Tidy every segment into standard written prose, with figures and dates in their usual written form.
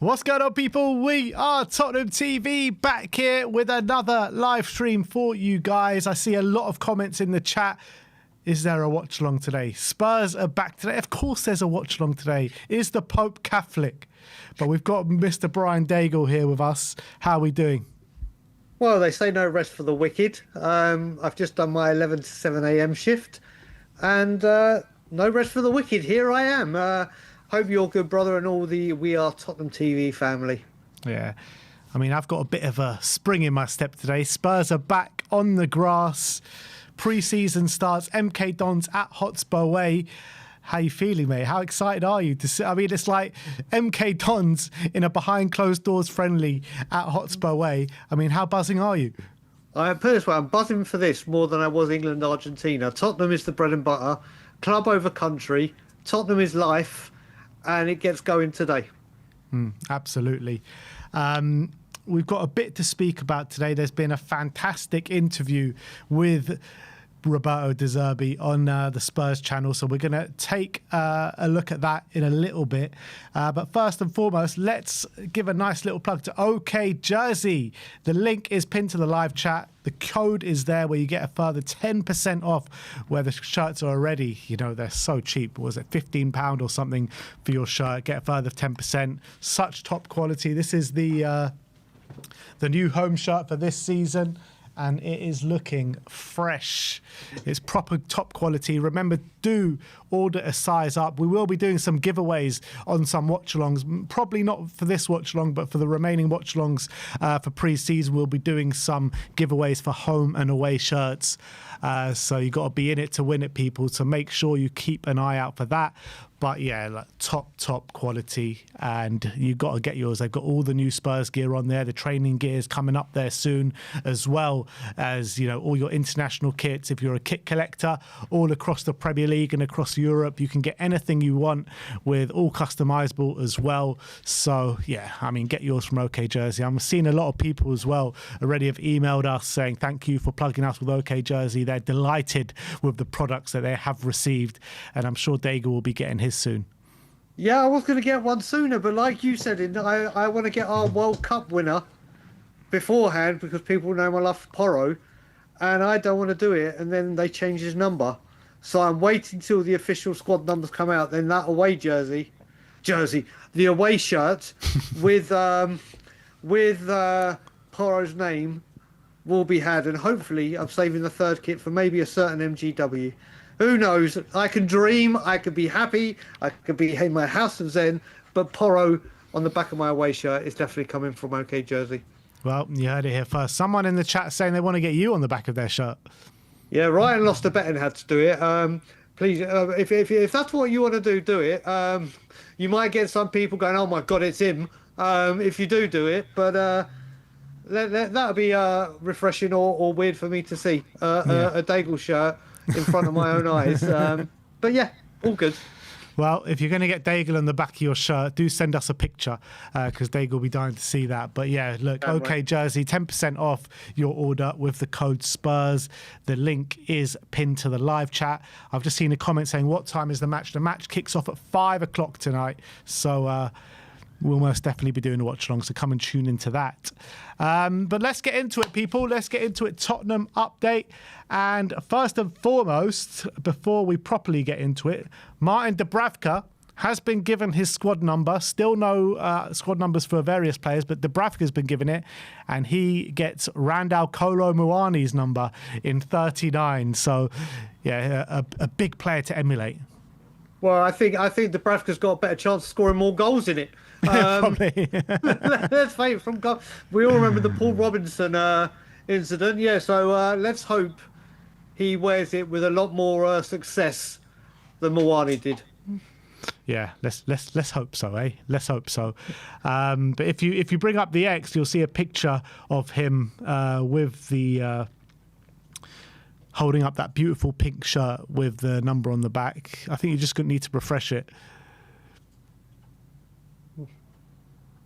What's going on, people? We are Tottenham TV, back here with another live stream for you guys. I see a lot of comments in the chat. Is there a watch along today? Spurs are back today. Of course there's a watch along today. Is the Pope Catholic? But we've got Mr. Brian Daigle here with us. How are we doing? Well, they say no rest for the wicked. I've just done my 11 to 7 a.m. shift, and no rest for the wicked. Here I am. Hope you're good, brother, and all the We Are Tottenham TV family. Yeah. I mean, I've got a bit of a spring in my step today. Spurs are back on the grass. Pre-season starts. MK Dons at Hotspur Way. How you feeling, mate? How excited are you to see? I mean, it's like MK Dons in a behind closed doors friendly at Hotspur Way. I mean, how buzzing are you? I put it this way, I'm buzzing for this more than I was England, Argentina. Tottenham is the bread and butter. Club over country. Tottenham is life. And it gets going today. Absolutely. We've got a bit to speak about today. There's been a fantastic interview with Roberto De Zerbi on the Spurs channel, so we're going to take a look at that in a little bit. But first and foremost, let's give a nice little plug to OK Jersey. The link is pinned to the live chat. The code is there where you get a further 10% off where the shirts are already, you know, they're so cheap. Was it £15 or something for your shirt? Get a further 10%. Such top quality. This is the new home shirt for this season, and it is looking fresh. It's proper top quality. Remember, do order a size up. We will be doing some giveaways on some watch-alongs, probably not for this watch-along, but for the remaining watch-alongs for pre-season. We'll be doing some giveaways for home and away shirts. So you got to be in it to win it, people. So make sure you keep an eye out for that. But yeah, like top quality, and you got to get yours. They've got all the new Spurs gear on there. The training gear is coming up there soon, as well as, you know, all your international kits. If you're a kit collector, all across the Premier League and across Europe, you can get anything you want with all customizable as well. So yeah, I mean, get yours from OK Jersey. I'm seeing a lot of people as well already have emailed us saying thank you for plugging us with OK Jersey. They're delighted with the products that they have received, and I'm sure Daigle will be getting his soon. Yeah, I was going to get one sooner, but like you said, I want to get our World Cup winner beforehand because people know my love for Porro, and I don't want to do it and then they change his number. So I'm waiting till the official squad numbers come out. Then that away jersey, the away shirt with Porro's name will be had, and hopefully I'm saving the third kit for maybe a certain MGW. Who knows? I can dream, I could be happy, I could be in my house of Zen, but Porro on the back of my away shirt is definitely coming from OK Jersey. Well, you heard it here first. Someone in the chat saying they want to get you on the back of their shirt. Yeah, Ryan lost a bet and had to do it. Please, if that's what you want to do, do it. You might get some people going, oh my God, it's him, if you do it, but that'll be refreshing or weird for me to see, a Daigle shirt in front of my own eyes. But yeah, all good. Well, if you're going to get Daigle on the back of your shirt, do send us a picture because Daigle will be dying to see that. But yeah, look, OK Jersey, 10% off your order with the code SPURS. The link is pinned to the live chat. I've just seen a comment saying, what time is the match? The match kicks off at 5 o'clock tonight. So we'll most definitely be doing a watch along, so come and tune into that. But let's get into it, people. Let's get into it. Tottenham update. And first and foremost, before we properly get into it, Martin Dubravka has been given his squad number. Still no squad numbers for various players, but Dubravka's been given it, and he gets Randall Kolo Muani's number in 39. So, yeah, a big player to emulate. Well, I think Dubravka's got a better chance of scoring more goals in it. Probably. Let's face it, from goal. We all remember the Paul Robinson incident. Yeah, so let's hope he wears it with a lot more success than Muani did. Yeah, let's hope so, eh? Let's hope so. But if you bring up the X, you'll see a picture of him with the holding up that beautiful pink shirt with the number on the back. I think you're just going to need to refresh it.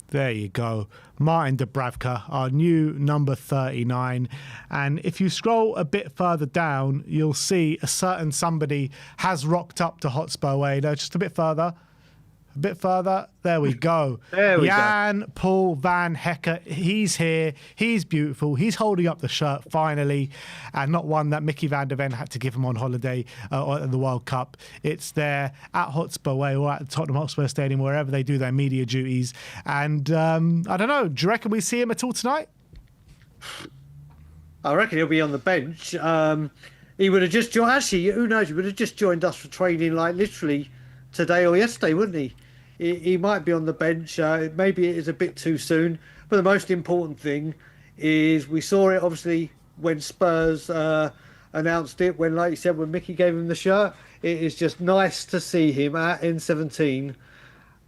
There you go. Martin Dubravka, our new number 39. And if you scroll a bit further down, you'll see a certain somebody has rocked up to Hotspur Way. No, just a bit further. A bit further. There we go. There we go. Jan Paul van Hecker. He's here. He's beautiful. He's holding up the shirt finally, and not one that Mickey van der Ven had to give him on holiday at the World Cup. It's there at Hotspur Way or at the Tottenham Hotspur Stadium, wherever they do their media duties. And I don't know. Do you reckon we see him at all tonight? I reckon he'll be on the bench. He would have just joined. Actually, who knows? He would have just joined us for training, like literally today or yesterday, wouldn't he? He might be on the bench. Maybe it is a bit too soon. But the most important thing is we saw it obviously when Spurs announced it. When, like you said, when Mickey gave him the shirt, it is just nice to see him at N17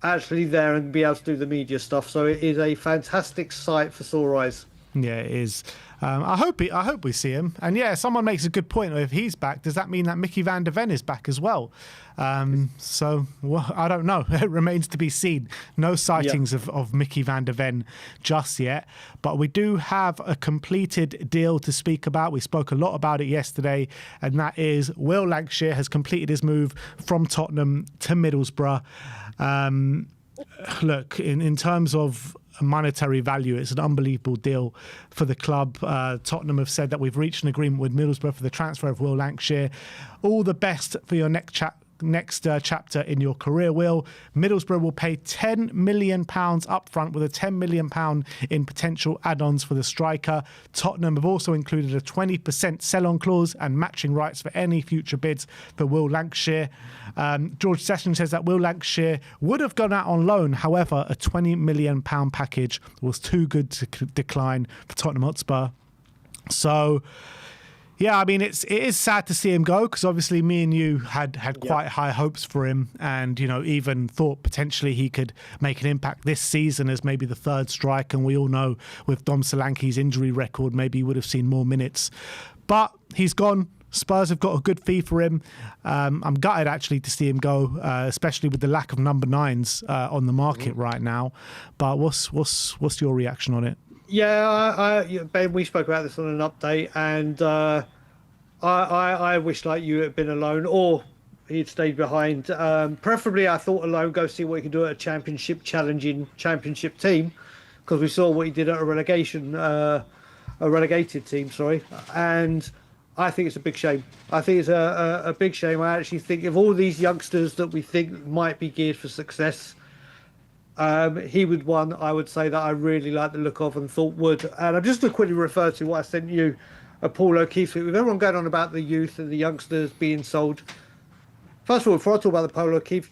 actually there and be able to do the media stuff. So it is a fantastic sight for sore eyes. Yeah, it is. I hope we see him. And yeah, someone makes a good point. If he's back, does that mean that Mickey van der Ven is back as well? So well, I don't know. It remains to be seen. No sightings of Mickey van der Ven just yet. But we do have a completed deal to speak about. We spoke a lot about it yesterday, and that is Will Lancashire has completed his move from Tottenham to Middlesbrough. Look, in terms of monetary value, it's an unbelievable deal for the club. Tottenham have said that we've reached an agreement with Middlesbrough for the transfer of Will Lancashire. All the best for your next chapter in your career, Will. Middlesbrough will pay £10 million up front with a £10 million in potential add-ons for the striker. Tottenham have also included a 20% sell-on clause and matching rights for any future bids for Will Lancashire. George Sessions says that Will Lancashire would have gone out on loan. However, a £20 million package was too good to decline for Tottenham Hotspur. So yeah, I mean, it is sad to see him go because obviously me and you had quite high hopes for him and, you know, even thought potentially he could make an impact this season as maybe the third striker. And we all know with Dom Solanke's injury record, maybe he would have seen more minutes. But he's gone. Spurs have got a good fee for him. I'm gutted actually to see him go, especially with the lack of number 9s on the market right now. But what's your reaction on it? Yeah, Ben, we spoke about this on an update, and I wish like you had been alone, or he'd stayed behind. Preferably, I thought alone, go see what he could do at a challenging championship team, because we saw what he did at a relegated team. Sorry, and I think it's a big shame. I think it's a big shame. I actually think of all these youngsters that we think might be geared for success, he would one I would say that I really like the look of and thought would. And I'm just going to quickly refer to what I sent you, Paul O'Keefe tweet. With everyone going on about the youth and the youngsters being sold. First of all, before I talk about the Paul O'Keefe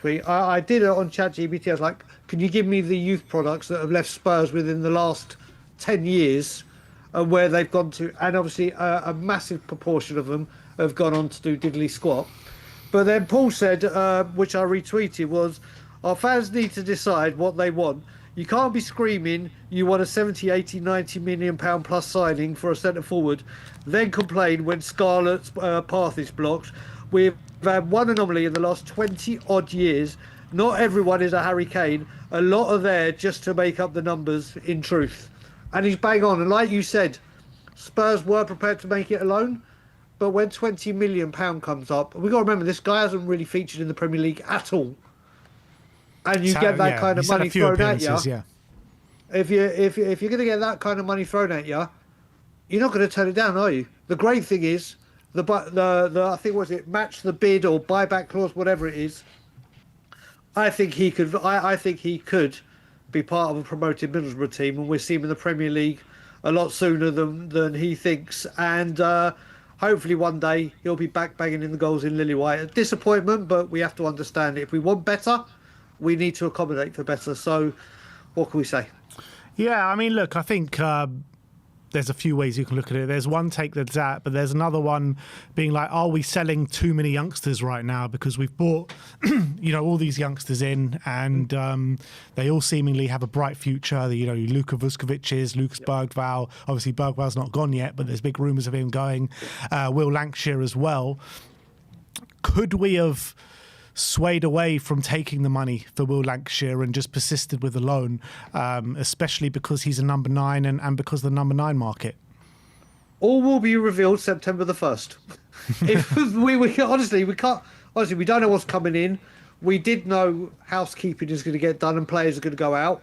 tweet, I did it on ChatGPT. I was like, can you give me the youth products that have left Spurs within the last 10 years and where they've gone to? And obviously a massive proportion of them have gone on to do diddly squat. But then Paul said, which I retweeted, was, our fans need to decide what they want. You can't be screaming you want a 70, 80, 90 million pound plus signing for a centre forward, then complain when Scarlett's path is blocked. We've had one anomaly in the last 20 odd years. Not everyone is a Harry Kane. A lot are there just to make up the numbers, in truth. And he's bang on. And like you said, Spurs were prepared to make it alone. But when £20 million comes up, we've got to remember this guy hasn't really featured in the Premier League at all. And you get that kind of money thrown at you. Yeah. If you're going to get that kind of money thrown at you, you're not going to turn it down, are you? The great thing is the I think was it match the bid or buyback clause, whatever it is. I think he could. I think he could be part of a promoted Middlesbrough team, and we'll see him in the Premier League a lot sooner than he thinks. And hopefully one day he'll be back banging in the goals in Lily-White. A disappointment, but we have to understand it. If we want better, we need to accommodate for better. So what can we say? Yeah, I mean, look, I think there's a few ways you can look at it. There's one take that's that, but there's another one being like, are we selling too many youngsters right now? Because we've bought, all these youngsters in and they all seemingly have a bright future. Luka Vuskovic, Lucas Bergvall. Obviously, Bergvall's not gone yet, but there's big rumours of him going. Will Lancashire as well. Could we have swayed away from taking the money for Will Lancashire and just persisted with the loan, especially because he's a number 9 and because of the number 9 market? All will be revealed September the 1st. If we honestly, we can't. Honestly, we don't know what's coming in. we did know housekeeping is going to get done and players are going to go out.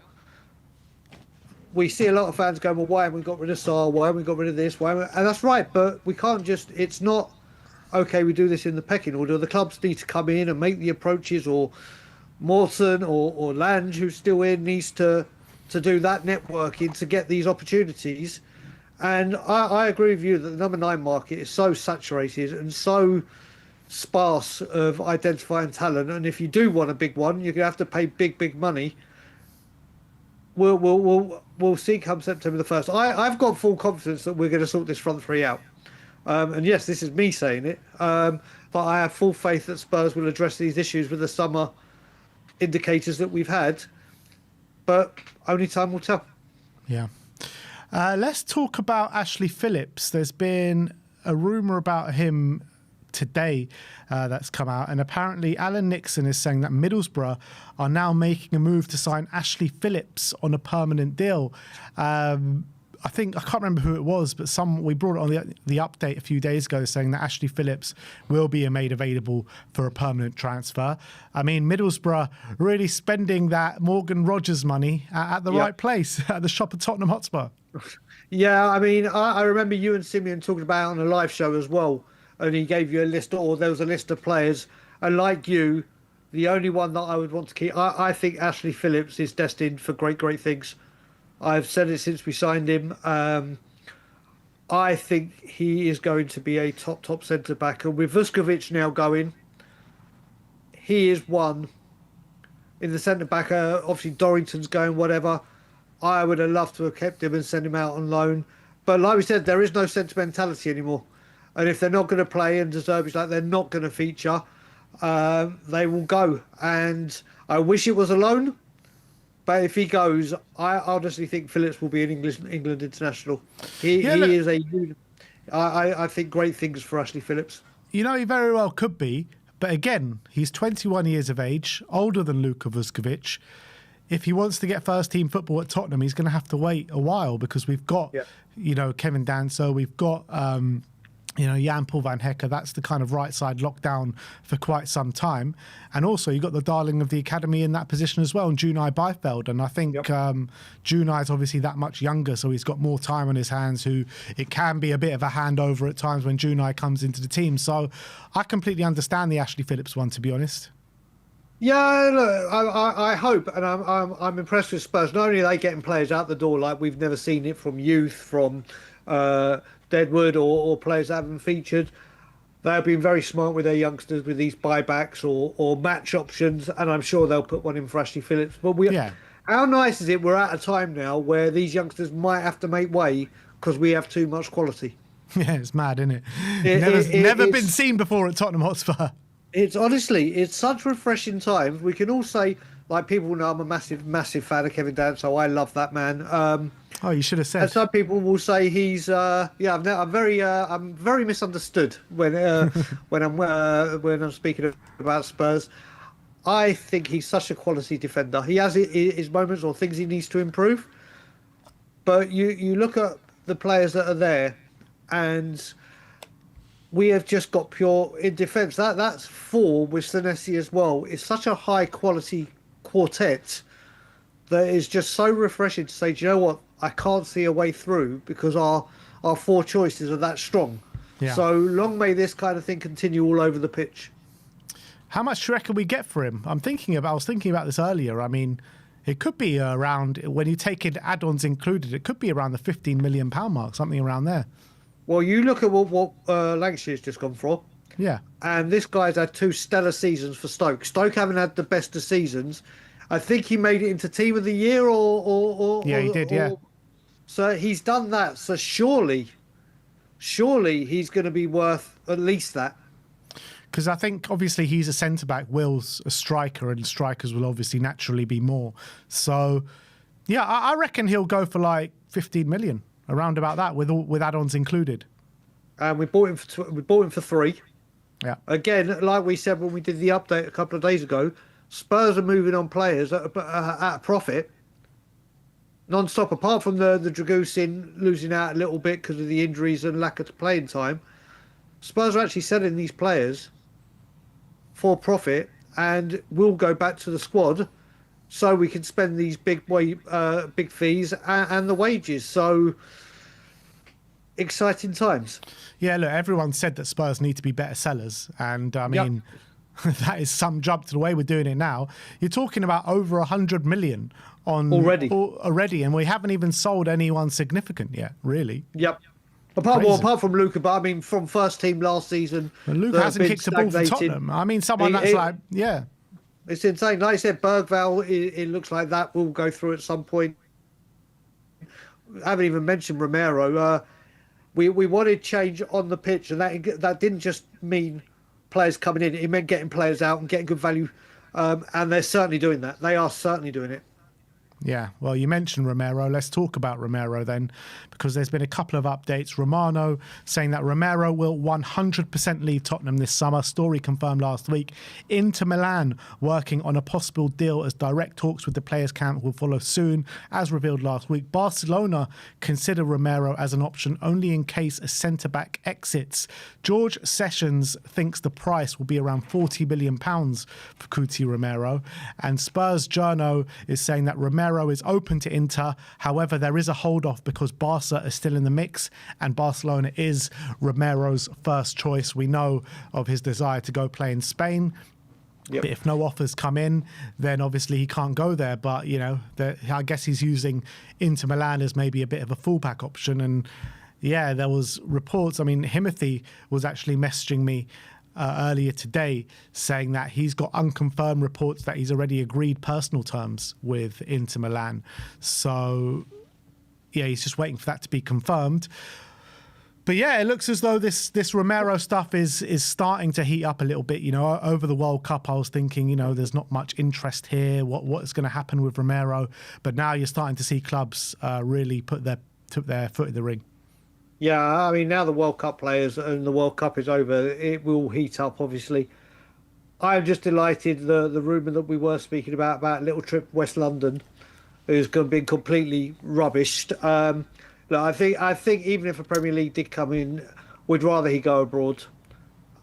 We see a lot of fans going, well, why haven't we got rid of Saar? Why haven't we got rid of this? And that's right, but we can't just, it's not, okay, we do this in the pecking order. The clubs need to come in and make the approaches, or Mawson or Lange, who's still in, needs to do that networking to get these opportunities. And I agree with you that the number 9 market is so saturated and so sparse of identifying talent. And if you do want a big one, you're going to have to pay big money. We'll see come September the 1st. I've got full confidence that we're going to sort this front three out. And yes, this is me saying it, but I have full faith that Spurs will address these issues with the summer indicators that we've had. But only time will tell. Yeah. Let's talk about Ashley Phillips. There's been a rumour about him today that's come out, and apparently Alan Nixon is saying that Middlesbrough are now making a move to sign Ashley Phillips on a permanent deal. I can't remember who it was, but we brought it on the update a few days ago, saying that Ashley Phillips will be made available for a permanent transfer. I mean, Middlesbrough really spending that Morgan Rogers money at the right place, at the shop at Tottenham Hotspur. Yeah, I mean, I remember you and Simeon talking about it on a live show as well, and he gave you a list, or there was a list of players, and like you, the only one that I would want to keep, I think Ashley Phillips is destined for great things. I've said it since we signed him. I think he is going to be a top centre back, and with Vuskovic now going, he is one in the centre back. Obviously Dorrington's going, whatever. I would have loved to have kept him and sent him out on loan, but like we said, there is no sentimentality anymore. And if they're not going to play and De Zerbi's like they're not going to feature, they will go. And I wish it was a loan, but if he goes, I honestly think Phillips will be an England international. He is I think great things for Ashley Phillips. You know, he very well could be, but again, he's 21 years of age, older than Luka Vuskovic. If he wants to get first-team football at Tottenham, he's going to have to wait a while, because we've got, Kevin Danso, we've got, Jan Paul van Hecker. That's the kind of right side lockdown for quite some time. And also, you've got the darling of the academy in that position as well, and Junai Beifeld. And I think Junai is obviously that much younger, so he's got more time on his hands, it can be a bit of a handover at times when Junai comes into the team. So I completely understand the Ashley Phillips one, to be honest. Yeah, look, I hope, and I'm impressed with Spurs. Not only are they getting players out the door like we've never seen it from youth, from Deadwood or players that haven't featured. They've been very smart with their youngsters with these buybacks or match options, and I'm sure they'll put one in for Ashley Phillips. But how nice is it? We're at a time now where these youngsters might have to make way because we have too much quality. Yeah, it's mad, isn't it? Never been seen before at Tottenham Hotspur. It's such refreshing times. We can all say, like, people know I'm a massive fan of Kevin Danso. I love that man. You should have said. And some people will say he's I'm very misunderstood when I'm speaking about Spurs. I think he's such a quality defender. He has his moments or things he needs to improve, but you look at the players that are there, and we have just got pure in defence. That's 4 with Senesi as well. It's such a high quality quartet that is just so refreshing to say, do you know what? I can't see a way through because our 4 choices are that strong. Yeah. So long may this kind of thing continue all over the pitch. How much do you reckon we get for him? I was thinking about this earlier. I mean, it could be around, when you take in add-ons included, it could be around the £15 million mark, something around there. Well, you look at what Lancashire's just gone for. Yeah. And this guy's had 2 stellar seasons for Stoke. Stoke haven't had the best of seasons. I think he made it into Team of the Year or he did. So he's done that. So surely he's going to be worth at least that. Because I think, obviously, he's a centre-back, Will's a striker, and strikers will obviously naturally be more. So, yeah, I reckon he'll go for like 15 million, around about that, with add-ons included. And we bought him for 3. Yeah. Again, like we said when we did the update a couple of days ago, Spurs are moving on players at a profit, non-stop. Apart from the Dragusin losing out a little bit because of the injuries and lack of playing time, Spurs are actually selling these players for profit, and we'll go back to the squad so we can spend these big fees and the wages. So exciting times. Yeah, look, everyone said that Spurs need to be better sellers, and I Yep. mean, that is some jump to the way we're doing it now. You're talking about over 100 million on already, and we haven't even sold anyone significant yet, really. Yep. Crazy. Apart from Luca, but I mean, from first team last season, And Luke that have hasn't been kicked a ball for stagnating. Tottenham. I mean, someone that's like, yeah. It's insane. Like I said, Bergvall, it looks like that will go through at some point. I haven't even mentioned Romero. We wanted change on the pitch, and that didn't just mean players coming in. It meant getting players out and getting good value. And they're certainly doing that. They are certainly doing it. Yeah, well, you mentioned Romero. Let's talk about Romero then, because there's been a couple of updates. Romano saying that Romero will 100% leave Tottenham this summer. Story confirmed last week. Inter Milan working on a possible deal as direct talks with the players' camp will follow soon. As revealed last week, Barcelona consider Romero as an option only in case a centre-back exits. George Sessions thinks the price will be around £40 million for Cuti Romero. And Spurs Journo is saying that Romero is open to Inter. However, there is a hold-off because Barca is still in the mix and Barcelona is Romero's first choice. We know of his desire to go play in Spain. Yep. But if no offers come in, then obviously he can't go there. But, you know, I guess he's using Inter Milan as maybe a bit of a fallback option. And, yeah, there was reports. I mean, Himothy was actually messaging me earlier today saying that he's got unconfirmed reports that he's already agreed personal terms with Inter Milan. So, yeah, he's just waiting for that to be confirmed. But yeah, it looks as though this Romero stuff is starting to heat up a little bit. You know, over the World Cup, I was thinking, you know, there's not much interest here. What's going to happen with Romero? But now you're starting to see clubs really put their foot in the ring. Yeah, I mean, now the World Cup players and the World Cup is over, it will heat up, obviously. I'm just delighted the rumour that we were speaking about Little Trip West London, who's been completely rubbished. Look, I think even if a Premier League did come in, we'd rather he go abroad.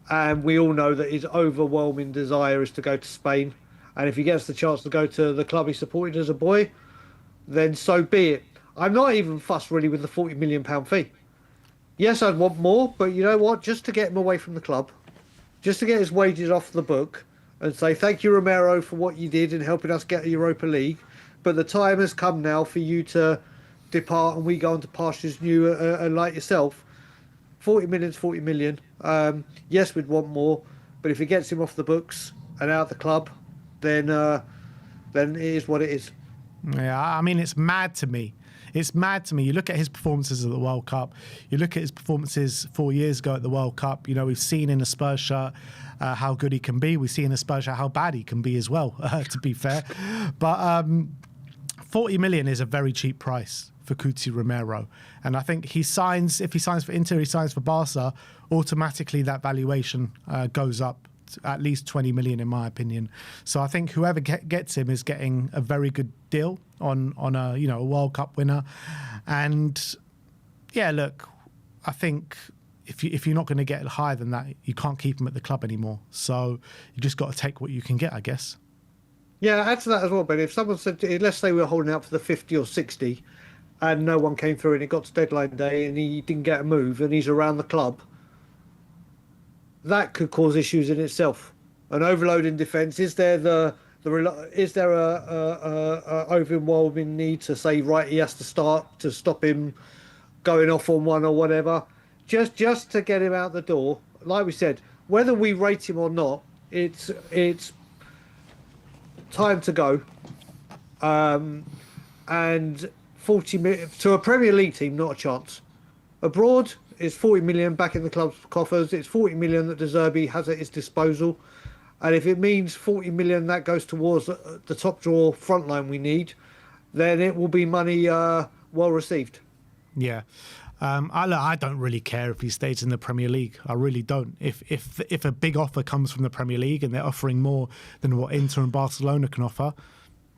And we all know that his overwhelming desire is to go to Spain. And if he gets the chance to go to the club he supported as a boy, then so be it. I'm not even fussed really with the £40 million fee. Yes, I'd want more, but you know what? Just to get him away from the club, just to get his wages off the book and say, thank you, Romero, for what you did in helping us get the Europa League. But the time has come now for you to depart and we go on to pastures new and like yourself. 40 million's 40 million. Yes, we'd want more, but if it gets him off the books and out of the club, then it is what it is. Yeah, I mean, it's mad to me. It's mad to me. You look at his performances at the World Cup. You look at his performances 4 years ago at the World Cup. You know, we've seen in a Spurs shirt how good he can be. We see in a Spurs shirt how bad he can be as well, to be fair. But 40 million is a very cheap price for Cuti Romero. And I think if he signs for Inter, he signs for Barca, automatically that valuation goes up at least 20 million, in my opinion. So I think whoever gets him is getting a very good deal on a World Cup winner. And yeah, look, I think if you're not going to get higher than that, you can't keep him at the club anymore. So you just got to take what you can get, I guess. Yeah, add to that as well, Ben. If someone said, let's say we were holding out for the 50 or 60 and no one came through and it got to deadline day and he didn't get a move and he's around the club, that could cause issues in itself. An overloading defence. Is there a overwhelming need to say, right, he has to start to stop him going off on one or whatever, just to get him out the door? Like we said, whether we rate him or not, it's time to go. And 40 million to a Premier League team, not a chance. Abroad, it's 40 million back in the club's coffers. It's 40 million that De Zerbi has at his disposal. And if it means 40 million that goes towards the top drawer front line we need, then it will be money well received. Yeah. I don't really care if he stays in the Premier League. I really don't. If a big offer comes from the Premier League and they're offering more than what Inter and Barcelona can offer,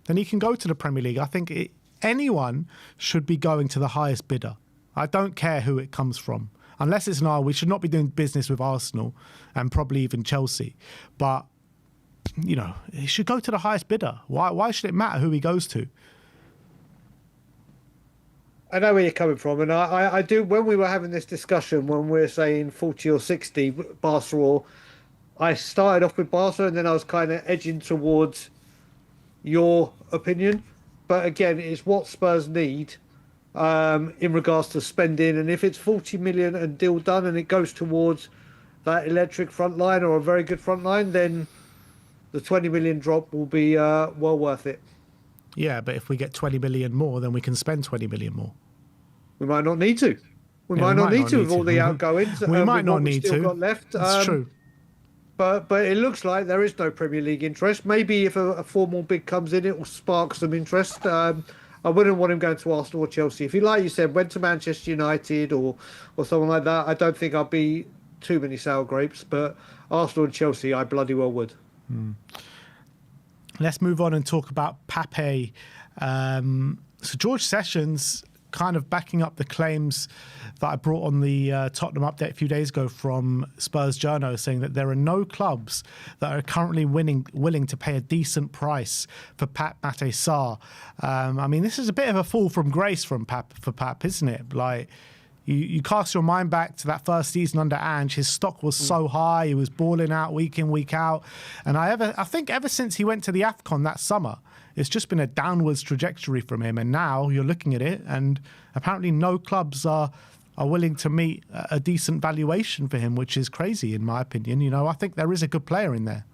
then he can go to the Premier League. I think anyone should be going to the highest bidder. I don't care who it comes from. Unless it's we should not be doing business with Arsenal and probably even Chelsea. But he should go to the highest bidder. Why should it matter who he goes to? I know where you're coming from, and I do. When we were having this discussion, when we were saying 40 or 60 Barca, I started off with Barca, and then I was kind of edging towards your opinion. But again, it's what Spurs need in regards to spending, and if it's 40 million and deal done, and it goes towards that electric front line or a very good front line, then the 20 million drop will be well worth it. Yeah, but if we get 20 million more, then we can spend 20 million more. We might not need to. We might not need to with all the outgoings. We might not need still to. Got left. That's true. But it looks like there is no Premier League interest. Maybe if a formal bid comes in, it will spark some interest. I wouldn't want him going to Arsenal or Chelsea. If he, like you said, went to Manchester United or someone like that, I don't think I'd be too many sour grapes. But Arsenal and Chelsea, I bloody well would. Let's move on and talk about Pape. So George Sessions kind of backing up the claims that I brought on the Tottenham update a few days ago from Spurs Journo, saying that there are no clubs that are currently willing to pay a decent price for Pape Matar Sarr. I mean, this is a bit of a fall from grace for Pape, isn't it? Like, you cast your mind back to that first season under Ange, his stock was so high, he was balling out week in, week out. And I think ever since he went to the AFCON that summer, it's just been a downwards trajectory from him. And now you're looking at it, and apparently no clubs are willing to meet a decent valuation for him, which is crazy in my opinion. I think there is a good player in there.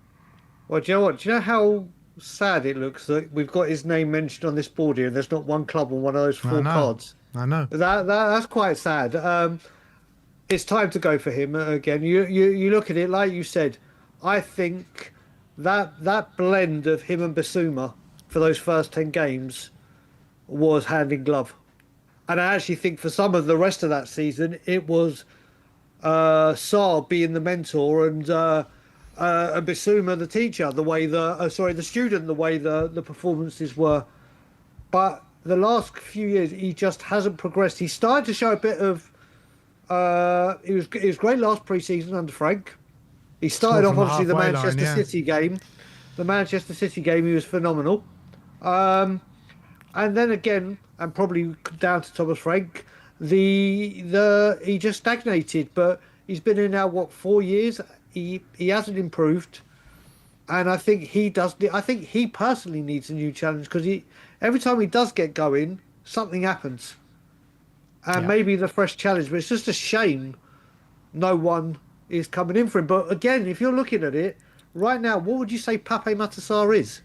Well, do you know what? Do you know how sad it looks that we've got his name mentioned on this board here and there's not one club on one of those four cards? I know. That's quite sad. It's time to go for him again. You look at it, like you said, I think that blend of him and Bissouma for those first 10 games was hand in glove. And I actually think for some of the rest of that season, it was Sarr being the mentor and Bissouma the teacher, the student, the way the performances were. But the last few years, he just hasn't progressed. He started to show a bit of... He was great last pre-season under Frank. He started off, obviously, the Manchester City game. The Manchester City game, he was phenomenal. And then again, and probably down to Thomas Frank, he just stagnated. But he's been in now 4 years. He hasn't improved, and I think he does. I think he personally needs a new challenge because every time he does get going, something happens, and maybe the fresh challenge. But it's just a shame no one is coming in for him. But again, if you're looking at it right now, what would you say Pape Matar Sarr is?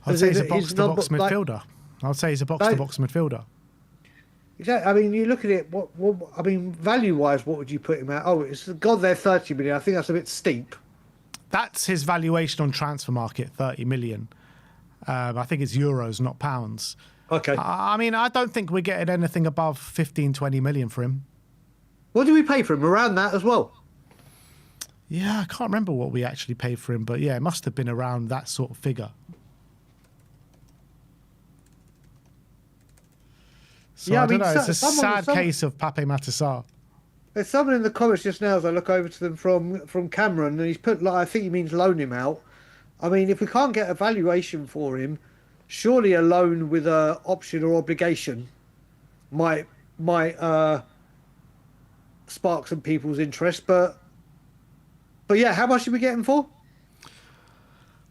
I'd say he's a box-to-box midfielder. I'd say he's a box-to-box midfielder. Exactly. I mean, you look at it. I mean, value-wise, what would you put him at? Oh, it's got there 30 million. I think that's a bit steep. That's his valuation on transfer market, 30 million. I think it's euros, not pounds. Okay. I mean, I don't think we're getting anything above 15, 20 million for him. What do we pay for him? Around that as well? Yeah, I can't remember what we actually paid for him, but yeah, it must have been around that sort of figure. So I don't know. It's a sad case of Pape Matar Sarr. There's someone in the comments just now as I look over to them from Cameron, and he's put, I think he means loan him out. I mean, if we can't get a valuation for him, surely a loan with a option or obligation might spark some people's interest. But yeah, how much did we get him for?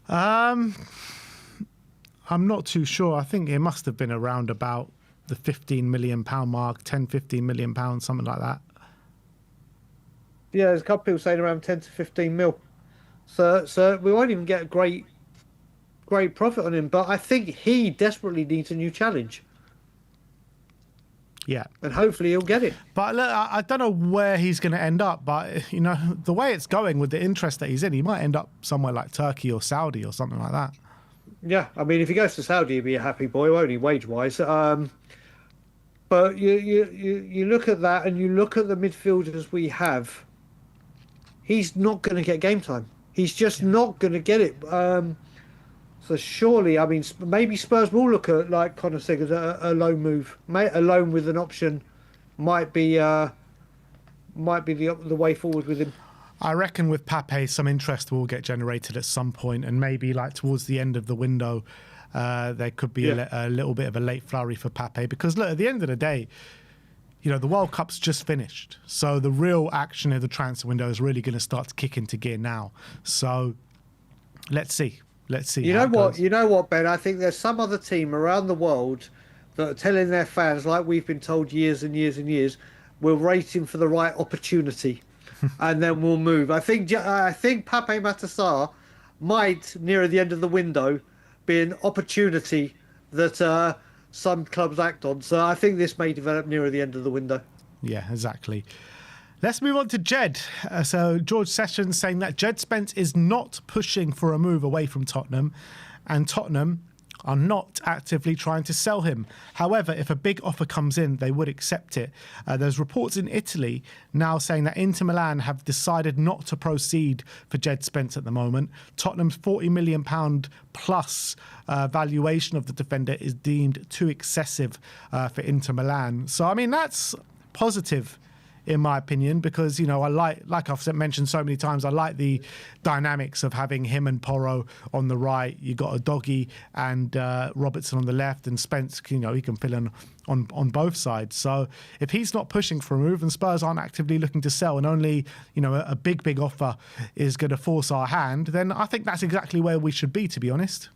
I'm not too sure. I think it must have been around about the £15 million mark, 10, £15 million, something like that. Yeah, there's a couple of people saying around 10 to 15 mil. So we won't even get a great profit on him. But I think he desperately needs a new challenge. Yeah. And hopefully he'll get it. But look, I don't know where he's going to end up. But, the way it's going with the interest that he's in, he might end up somewhere like Turkey or Saudi or something like that. Yeah, I mean, if he goes to Saudi, he'll be a happy boy, won't he, wage-wise? But you look at that and you look at the midfielders we have, he's not going to get game time. He's just not going to get it. So surely, I mean, maybe Spurs will look at, like Connor said, a loan move. A loan with an option might be the way forward with him. I reckon with Pape, some interest will get generated at some point, and maybe like towards the end of the window, there could be a little bit of a late flurry for Pape. Because look, at the end of the day, you know, the World Cup's just finished, so the real action of the transfer window is really going to start to kick into gear now. So let's see. You know what? You know what, Ben? I think there's some other team around the world that are telling their fans, like we've been told years and years and years, we're waiting for the right opportunity, and then we'll move. I think Pape Matar might, nearer the end of the window, be an opportunity that some clubs act on. So I think this may develop nearer the end of the window. Yeah, exactly. Let's move on to Jed. So George Sessions saying that Jed Spence is not pushing for a move away from Tottenham, and Tottenham are not actively trying to sell him. However, if a big offer comes in, they would accept it. There's reports in Italy now saying that Inter Milan have decided not to proceed for Jed Spence at the moment. Tottenham's £40 million plus valuation of the defender is deemed too excessive for Inter Milan. So, I mean, that's positive, in my opinion, because, you know, I like I've mentioned so many times, I like the dynamics of having him and Porro on the right. You got a Doggy and Robertson on the left, and Spence, you know, he can fill in on both sides. So if he's not pushing for a move and Spurs aren't actively looking to sell, and only, you know, a big offer is going to force our hand, then I think that's exactly where we should be, to be honest.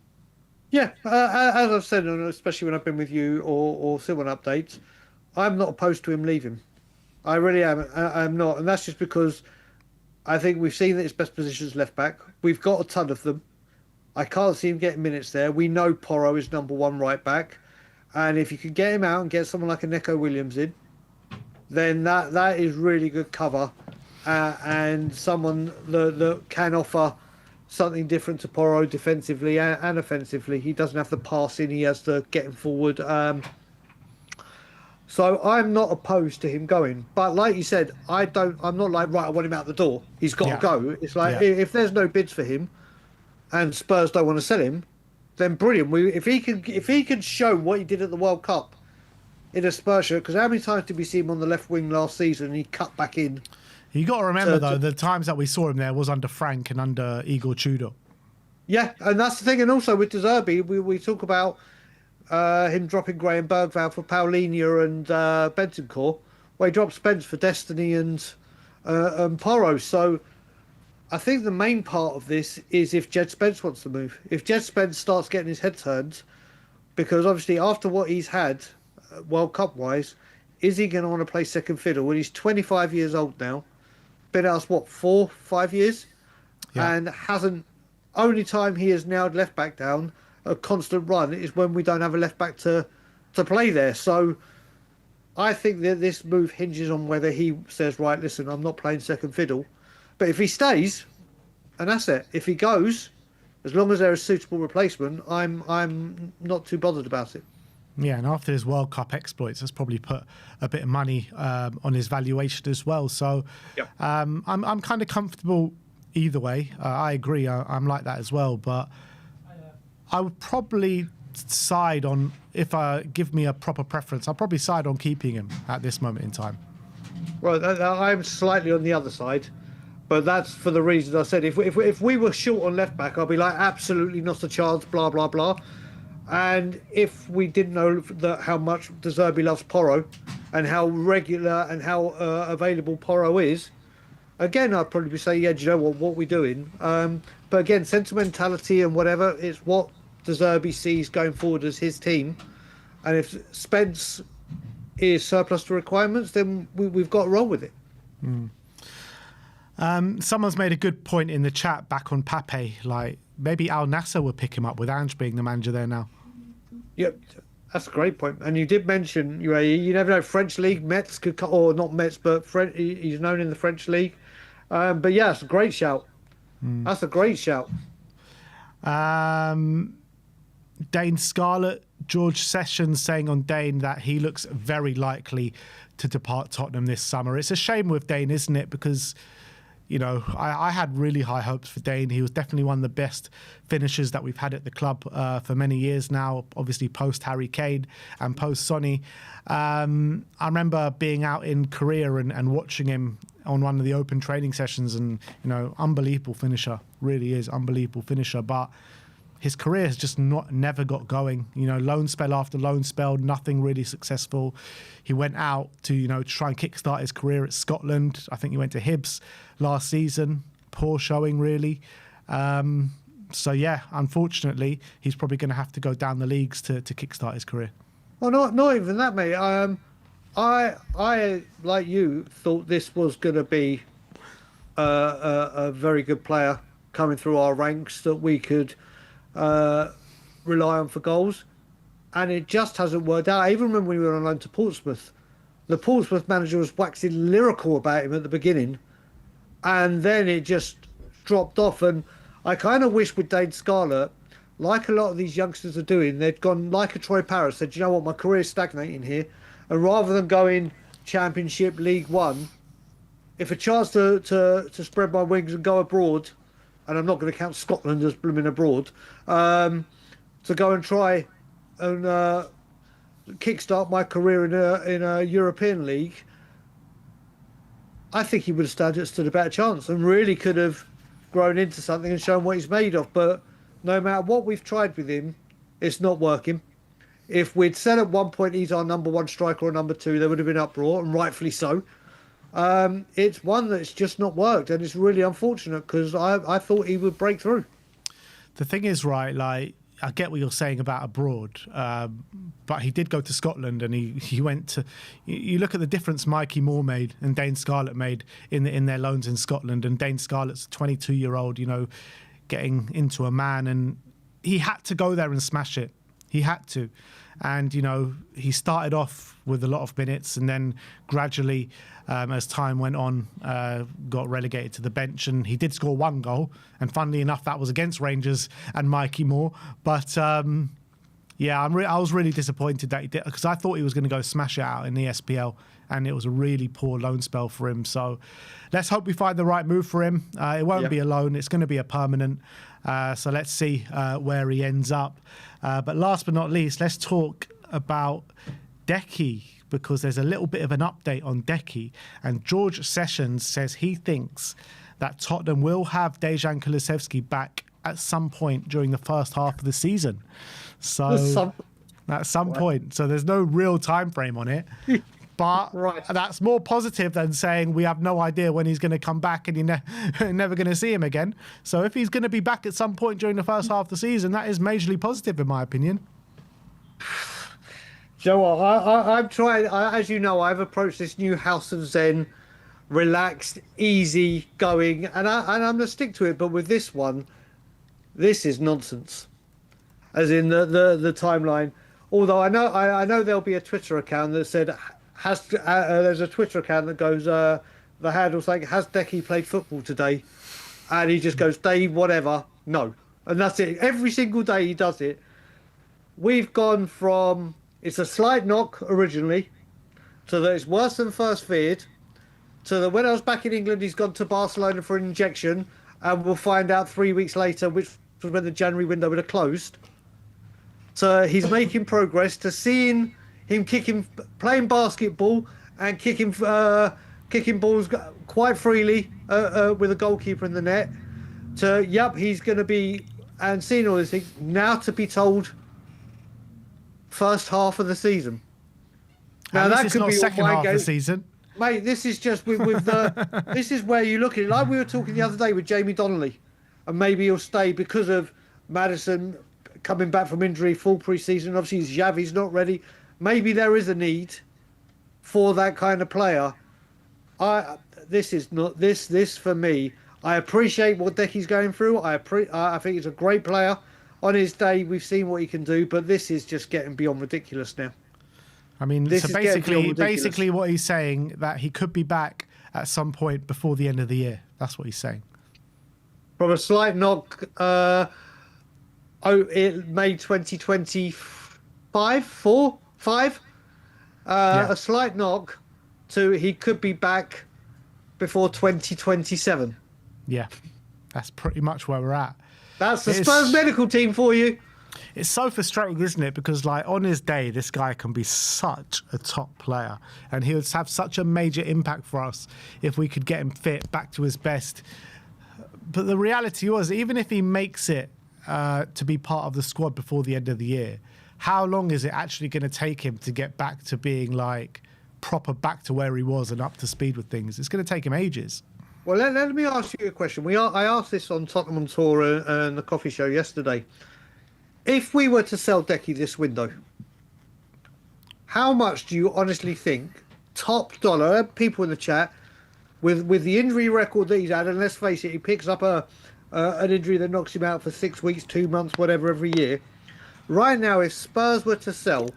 Yeah, as I've said, especially when I've been with you or still on updates, I'm not opposed to him leaving. I really am. I'm not. And that's just because I think we've seen that his best position is left back. We've got a ton of them. I can't see him getting minutes there. We know Porro is number one right back. And if you can get him out and get someone like a Neco Williams in, then that is really good cover. And someone that can offer something different to Porro defensively and offensively. He doesn't have the passing. He has to get him forward. So I'm not opposed to him going, but like you said, I'm not like, right, I want him out the door. He's got to go. It's like if there's no bids for him, and Spurs don't want to sell him, then brilliant. If he can show what he did at the World Cup in a Spurs shirt, because how many times did we see him on the left wing last season and he cut back in? You got to remember though, the times that we saw him there was under Frank and under Igor Tudor. Yeah, and that's the thing. And also with De Zerbi, we talk about him dropping Graham Bergvall for Paulinho and Bentancur. Well, he dropped Spence for Destiny and Porro. So I think the main part of this is if Jed Spence wants to move. If Jed Spence starts getting his head turned, because obviously after what he's had World Cup wise, is he going to want to play second fiddle when he's 25 years old now? Been at us, 4-5 years? Yeah. And hasn't. Only time he has nailed left back down a constant run is when we don't have a left back to play there. So I think that this move hinges on whether he says, right, listen, I'm not playing second fiddle. But if he stays, an asset. If he goes, as long as there is a suitable replacement, I'm not too bothered about it. Yeah, and after his World Cup exploits, that's probably put a bit of money on his valuation as well. So I'm kind of comfortable either way. I agree. I'm like that as well. But I would probably side on, if I give me a proper preference, I'll probably side on keeping him at this moment in time. Well, I'm slightly on the other side, but that's for the reasons I said. If we were short on left back, I'd be like, absolutely not a chance, blah, blah, blah. And if we didn't know how much De Zerbi loves Porro and how regular and how available Porro is, again, I'd probably be saying, yeah, do you know what we're doing? But again, sentimentality and whatever, it's what De Zerbi sees going forward as his team. And if Spence is surplus to requirements, then we've got to roll with it. Someone's made a good point in the chat back on Pape, like maybe Al Nassr would pick him up with Ange being the manager there now. Yep, that's a great point. And you did mention, you never know, French League, Metz could, or not Metz, but he's known in the French League. But yeah, it's a great shout. That's a great shout. Dane Scarlett, George Sessions saying on Dane that he looks very likely to depart Tottenham this summer. It's a shame with Dane, isn't it? Because, you know, I had really high hopes for Dane. He was definitely one of the best finishers that we've had at the club for many years now, obviously post Harry Kane and post Sonny. I remember being out in Korea and watching him on one of the open training sessions, and unbelievable finisher, really is unbelievable finisher, but his career has just never got going. Loan spell after loan spell, nothing really successful. He went out to try and kickstart his career at Scotland. I think he went to Hibs last season. Poor showing, really. So yeah, unfortunately, he's probably going to have to go down the leagues to kickstart his career. Well, not even that, mate. I like you thought this was going to be a very good player coming through our ranks that we could rely on for goals, and it just hasn't worked out. I even remember when we were on loan to Portsmouth, the Portsmouth manager was waxing lyrical about him at the beginning, and then it just dropped off. And I kind of wish with Dane Scarlett, like a lot of these youngsters are doing, they'd gone like a Troy Parris, said, you know what, my career's stagnating here, and rather than going Championship, League One, if a chance to spread my wings and go abroad, and I'm not going to count Scotland as blooming abroad, to go and try and kickstart my career in a European league, I think he would have stood a better chance and really could have grown into something and shown what he's made of. But no matter what we've tried with him, it's not working. If we'd said at one point he's our number one striker or number two, there would have been uproar, and rightfully so. It's one that's just not worked, and it's really unfortunate because I thought he would break through. The thing is, right, like, I get what you're saying about abroad, but he did go to Scotland, and he went to. You look at the difference Mikey Moore made and Dane Scarlett made in their loans in Scotland, and Dane Scarlett's a 22-year-old, getting into a man, and he had to go there and smash it. He had to. And, he started off with a lot of minutes, and then gradually, as time went on, got relegated to the bench. And he did score one goal. And funnily enough, that was against Rangers and Mikey Moore. But, yeah, I was really disappointed that he did, because I thought he was going to go smash it out in the SPL. And it was a really poor loan spell for him. So let's hope we find the right move for him. It won't be a loan. It's going to be a permanent. So let's see where he ends up. But last but not least, let's talk about Decky, because there's a little bit of an update on Decky. And George Sessions says he thinks that Tottenham will have Dejan Kulusevski back at some point during the first half of the season. So at some point. So there's no real time frame on it. But that's more positive than saying we have no idea when he's going to come back and you're never going to see him again. So if he's going to be back at some point during the first half of the season, that is majorly positive in my opinion. Joe, I'm trying, as you know, I've approached this new House of Zen, relaxed, easy going, and I'm going to stick to it. But with this one, this is nonsense, as in the timeline. Although I know there'll be a Twitter account that said, there's a Twitter account that goes, the handle's like, has Decky played football today? And he just goes, Dave, whatever, no. And that's it. Every single day he does it. We've gone from, it's a slight knock originally, to that it's worse than first feared, to that when I was back in England, he's gone to Barcelona for an injection, and we'll find out 3 weeks later, which was when the January window would have closed. So he's making progress, to seeing him playing basketball and kicking balls quite freely with a goalkeeper in the net. To he's going to be, and seeing all this things now, to be told first half of the season. Now and that could be second half of the season, mate. This is just with the. This is where you look at it. Like we were talking the other day with Jamie Donnelly, and maybe he'll stay because of Maddison coming back from injury, full pre-season. Obviously, Xavi's not ready. Maybe there is a need for that kind of player. This is not this for me. I appreciate what Decky's going through. I think he's a great player. On his day, we've seen what he can do, but this is just getting beyond ridiculous now. I mean, this so basically what he's saying, that he could be back at some point before the end of the year. That's what he's saying. From a slight knock, May 2025, 5. A slight knock to he could be back before 2027. Yeah, that's pretty much where we're at. That's the Spurs medical team for you. It's so frustrating, isn't it? Because, like, on his day, this guy can be such a top player, and he would have such a major impact for us if we could get him fit, back to his best. But the reality was, even if he makes it to be part of the squad before the end of the year, how long is it actually going to take him to get back to being, like, proper back to where he was and up to speed with things? It's going to take him ages. Well, let me ask you a question. I asked this on Tottenham on Tour and the coffee show yesterday. If we were to sell Decky this window, how much do you honestly think, top dollar, people in the chat, with the injury record that he's had, and let's face it, he picks up an injury that knocks him out for 6 weeks, 2 months, whatever, every year. Right now, if Spurs were to sell,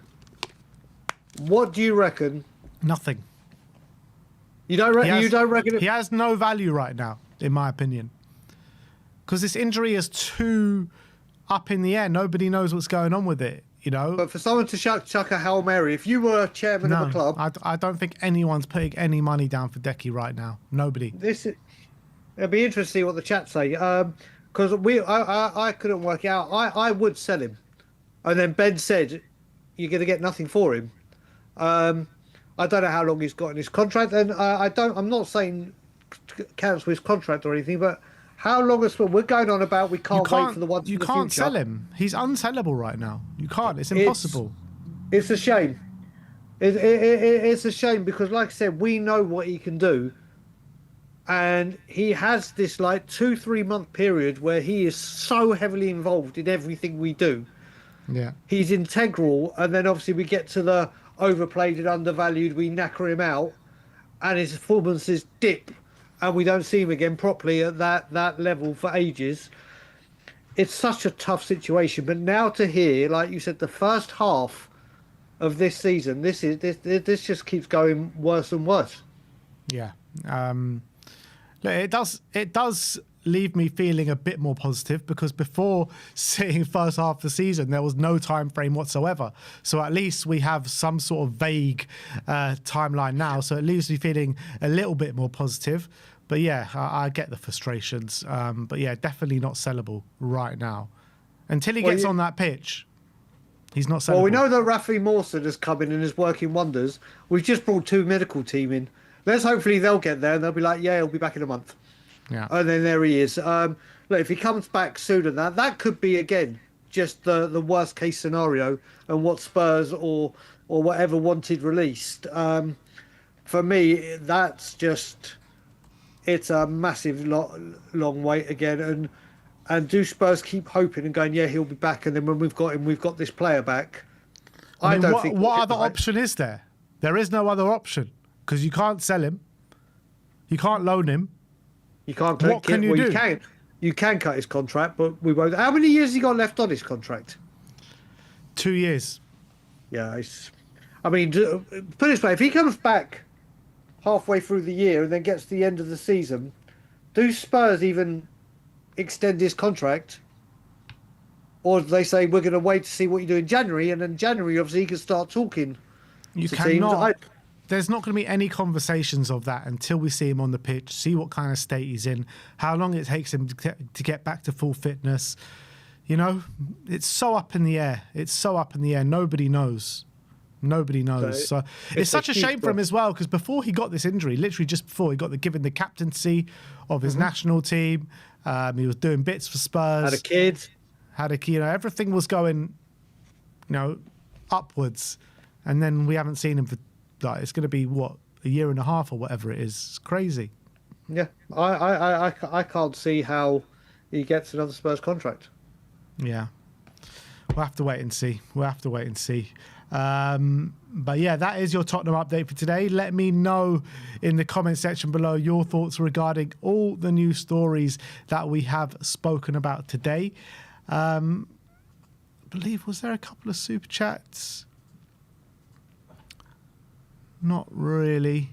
what do you reckon? Nothing. You don't reckon? He has no value right now, in my opinion, because this injury is too up in the air. Nobody knows what's going on with it, you know. But for someone to chuck a Hail Mary, if you were chairman of a club, I don't think anyone's putting any money down for Decky right now. Nobody. It'd be interesting to see what the chat say, because I couldn't work it out. I would sell him, and then Ben said you're going to get nothing for him. I don't know how long he's got in his contract, and I'm not saying cancel his contract or anything, but how long is we're going on about? We can't wait for the ones. You can't sell him. He's unsellable right now. You can't. It's impossible. It's a shame. It's a shame because, like I said, we know what he can do, and he has this like 2-3 month period where he is so heavily involved in everything we do. Yeah, he's integral, and then obviously we get to the overplayed and undervalued. We knacker him out, and his performances dip, and we don't see him again properly at that level for ages. It's such a tough situation. But now to hear, like you said, the first half of this season, this just keeps going worse and worse. Yeah, look, it does leave me feeling a bit more positive, because before seeing first half of the season, there was no time frame whatsoever. So at least we have some sort of vague timeline now. So it leaves me feeling a little bit more positive. But yeah, I get the frustrations. But yeah, definitely not sellable right now. Until he gets on that pitch, he's not sellable. Well, we know that Rafi Mawson has come in and is working wonders. We've just brought 2 medical team in. Hopefully they'll get there and they'll be like, yeah, he'll be back in a month. Yeah. And then there he is. Look, if he comes back sooner than that could be, again, just the worst case scenario and what Spurs or whatever wanted released. For me, that's just, it's a massive long wait again. And do Spurs keep hoping and going, yeah, he'll be back, and then when we've got him, we've got this player back? I don't think. What other option is there? There is no other option, because you can't sell him. You can't loan him. You can't. What can you do? You can cut his contract, but we won't. How many years has he got left on his contract? 2 years. Yeah, I mean, put it this way: if he comes back halfway through the year and then gets to the end of the season, do Spurs even extend his contract, or do they say we're going to wait to see what you do in January, and then January obviously he can start talking? You to cannot. teams. There's not going to be any conversations of that until we see him on the pitch, see what kind of state he's in, how long it takes him to get back to full fitness. You know, it's so up in the air. It's so up in the air. Nobody knows. Nobody knows. So it's such a shame for him as well, because before he got this injury, literally just before he got given the captaincy of his national team, he was doing bits for Spurs. Had a kid. You know, everything was going, upwards, and then we haven't seen him for. Like, it's going to be what, a year and a half or whatever it is. It's crazy. Yeah, I can't see how he gets another Spurs contract. Yeah, we'll have to wait and see. But yeah, that is your Tottenham update for today. Let me know in the comment section below your thoughts regarding all the new stories that we have spoken about today. I believe, was there a couple of super chats? Not really,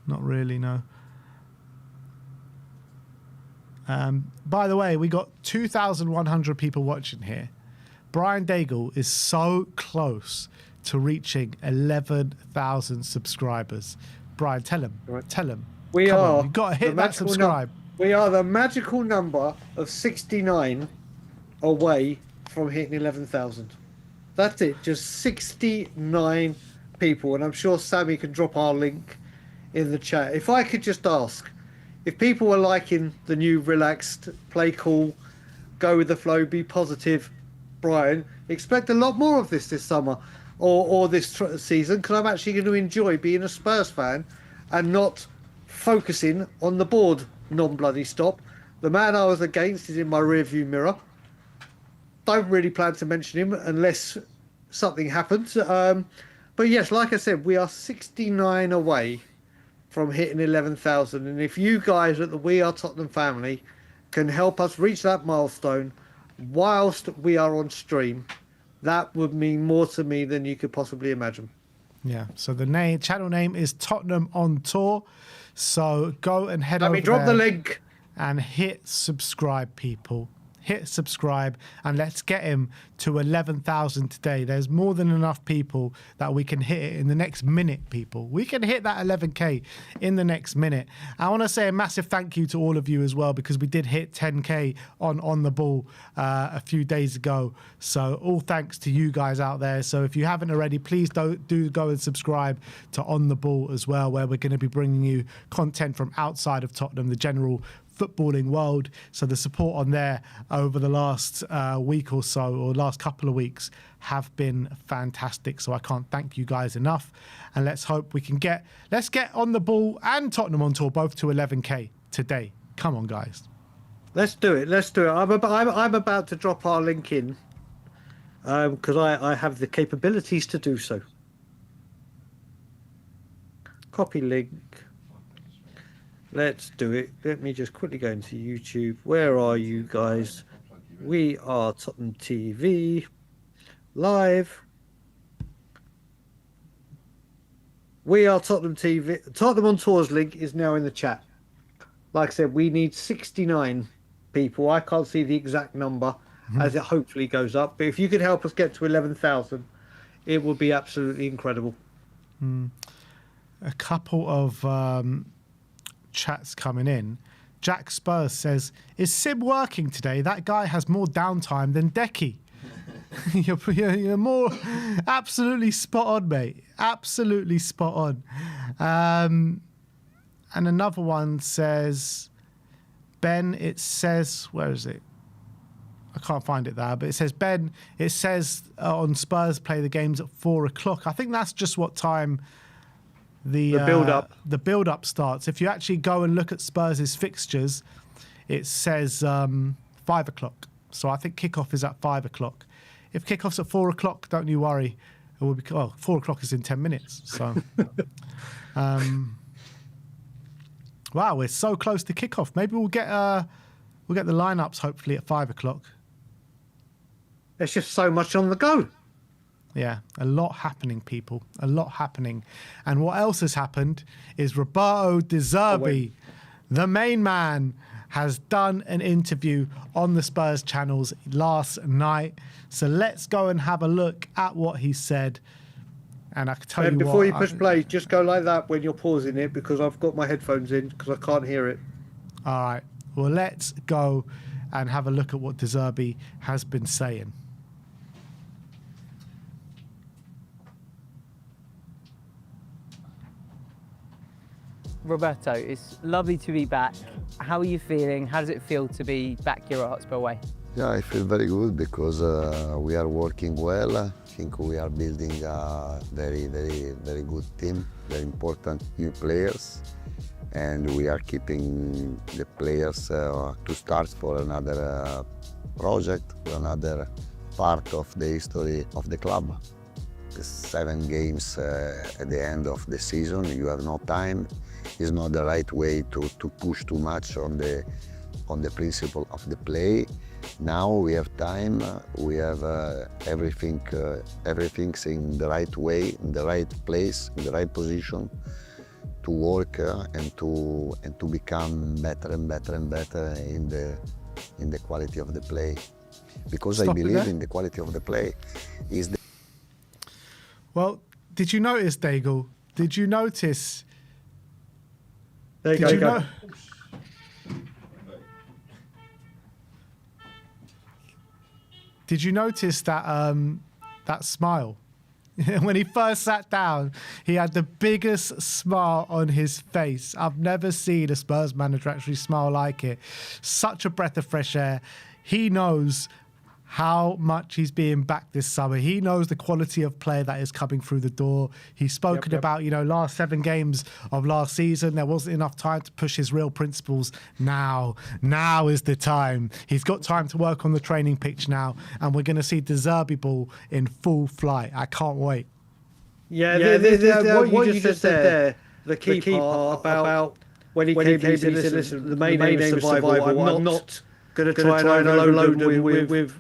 no. By the way, we got 2,100 people watching here. Brian Daigle is so close to reaching 11,000 subscribers. Brian, tell him. You've got to hit that subscribe. We are the magical number of 69 away from hitting 11,000. That's it. Just 69 people. And I'm sure Sammy can drop our link in the chat. If I could just ask, if people were liking the new relaxed, play cool, go with the flow, be positive, Brian, expect a lot more of this summer or this season, because I'm actually going to enjoy being a Spurs fan and not focusing on the board non-bloody stop. The man I was against is in my rearview mirror. Don't really plan to mention him unless something happens. But yes, like I said, we are 69 away from hitting 11,000. And if you guys at the We Are Tottenham family can help us reach that milestone whilst we are on stream, that would mean more to me than you could possibly imagine. Yeah. So the channel name is Tottenham on Tour. So go and head over Let me drop the link and hit subscribe, people. Hit subscribe and let's get him to 11,000 today. There's more than enough people that we can hit it in the next minute, people. We can hit that 11K in the next minute. I want to say a massive thank you to all of you as well, because we did hit 10K on the ball a few days ago. So all thanks to you guys out there. So if you haven't already, please do go and subscribe to On the Ball as well, where we're going to be bringing you content from outside of Tottenham, the general footballing world. So the support on there over the last week or so, or last couple of weeks, have been fantastic. So I can't thank you guys enough. And let's hope we can let's get On the Ball and Tottenham on Tour both to 11K today. Come on, guys. Let's do it. Let's do it. I'm about to drop our link in because I have the capabilities to do so. Copy link. Let's do it. Let me just quickly go into YouTube. Where are you guys? We are Tottenham TV live. We are Tottenham TV. Tottenham on Tour's link is now in the chat. Like I said, we need 69 people. I can't see the exact number as it hopefully goes up. But if you could help us get to 11,000, it would be absolutely incredible. A couple of chats coming in. Jack Spurs says, is Sib working today? That guy has more downtime than Decky. you're more absolutely spot on, mate. Absolutely spot on. And another one says, Ben, it says, where is it? I can't find it there, but it says, Ben, it says on Spurs play the games at 4 o'clock. I think that's just what time the build-up starts. If you actually go and look at Spurs' fixtures, it says 5 o'clock. So I think kickoff is at 5 o'clock. If kickoff's at 4 o'clock, don't you worry. It will be 4 o'clock is in 10 minutes. So, wow, we're so close to kickoff. Maybe we'll get the lineups hopefully at 5 o'clock. There's just so much on the go. Yeah, a lot happening, people. A lot happening. And what else has happened is Roberto De Zerbi, the main man, has done an interview on the Spurs channels last night. So let's go and have a look at what he said. And I can tell you what... Before you push play, just go like that when you're pausing it, because I've got my headphones in because I can't hear it. All right. Well, let's go and have a look at what De Zerbi has been saying. Roberto, it's lovely to be back. How are you feeling? How does it feel to be back here at Hotspur Way? Yeah, I feel very good because we are working well. I think we are building a very good team, very important new players. And we are keeping the players to start for another project, for another part of the history of the club. The 7 games at the end of the season, you have no time. It's not the right way to push too much on the principle of the play. Now we have time, we have everything's in the right way, in the right place, in the right position to work and to become better and better and better in the quality of the play. Because I believe in the quality of the play. Well, did you notice, Daigle? Did you notice? There you go. Did you notice that that smile? When he first sat down, he had the biggest smile on his face. I've never seen a Spurs manager actually smile like it. Such a breath of fresh air. He knows how much he's being back this summer. He knows the quality of player that is coming through the door. He's spoken about, last 7 games of last season, there wasn't enough time to push his real principles. Now is the time. He's got time to work on the training pitch now, and we're going to see De Zerbi ball in full flight. I can't wait. What you just said there, the key part about when he came in, he said, listen, the main aim is survival. I'm not going to try and overload him with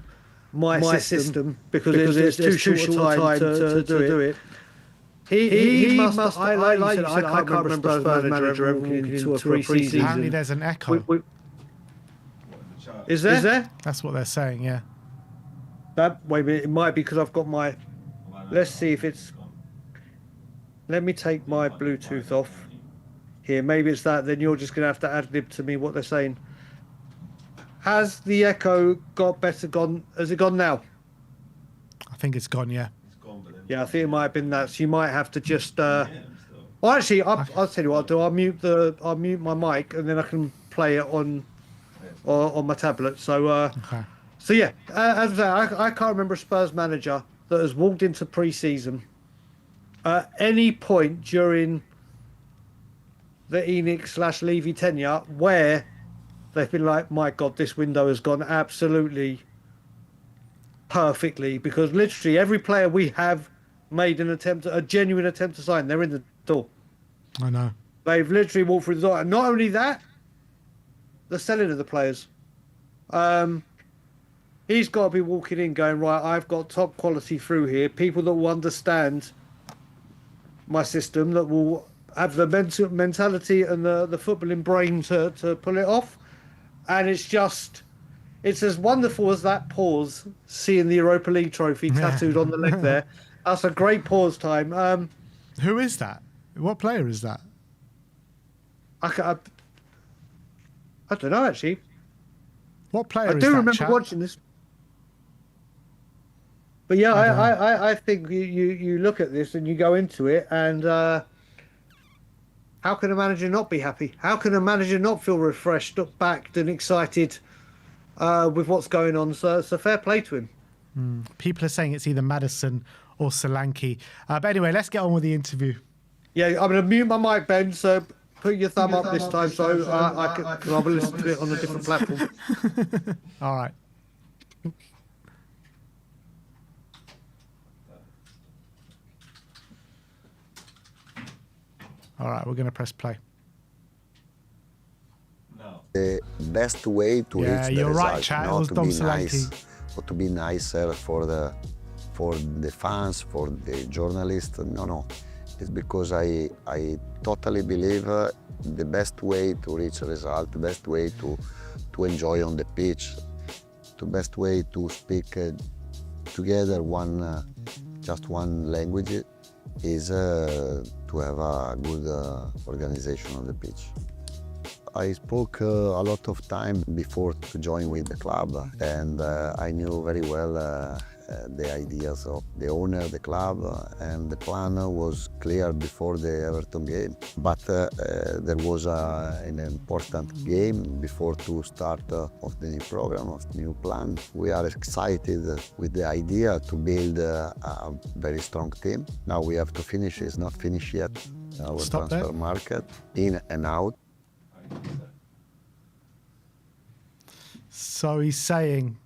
my system because it's too short a time to do it. He must. I can't remember Spurs manager ever walking into a pre-season. Apparently, there's an echo. Is there? That's what they're saying. Yeah. Wait a minute. It might be because I've got my. Let's see if it's. Let me take my Bluetooth off. Here, maybe it's that. Then you're just going to have to ad-lib to me what they're saying. Has the echo got better? Has it gone now? I think it's gone. Yeah. Yeah, I think it might have been that. So you might have to just. Well, actually, I'll tell you what I'll do. I'll mute my mic, and then I can play it on my tablet. So. Okay. So yeah, as I say, I can't remember a Spurs manager that has walked into pre-season at any point during the ENIC/Levy tenure where they've been like, my God, this window has gone absolutely perfectly, because literally every player we have made a genuine attempt to sign, they're in the door. I know. They've literally walked through the door. And not only that, the selling of the players. He's got to be walking in going, right, I've got top quality through here, people that will understand my system, that will have the mentality and the footballing brain to pull it off. And it's as wonderful as that pause, seeing the Europa League trophy tattooed on the leg there. That's a great pause time. Who is that? What player is that? I don't know, actually. What player is that? I do remember watching this. But yeah, I think you look at this and you go into it, and how can a manager not be happy? How can a manager not feel refreshed, backed and excited with what's going on? So fair play to him. People are saying it's either Maddison or Solanke. But anyway, let's get on with the interview. Yeah, I'm going to mute my mic, Ben, so put your thumb up this time so I'll listen to it on a different platform. All right. All right, we're going to press play. The best way to reach the you're result, right, chat. not It was to Dom be Solanke. nice, or to be nicer for the fans, for the journalists. No. It's because I totally believe the best way to reach a result, the best way to enjoy on the pitch, the best way to speak together just one language is to have a good organization on the pitch. I spoke a lot of time before to join with the club, and I knew very well the ideas of the owner, the club, and the plan was clear before the Everton game. But there was an important game before to start of the new program, of the new plan. We are excited with the idea to build a very strong team. Now we have to finish. It's not finished yet. Our transfer market, in and out. So he's saying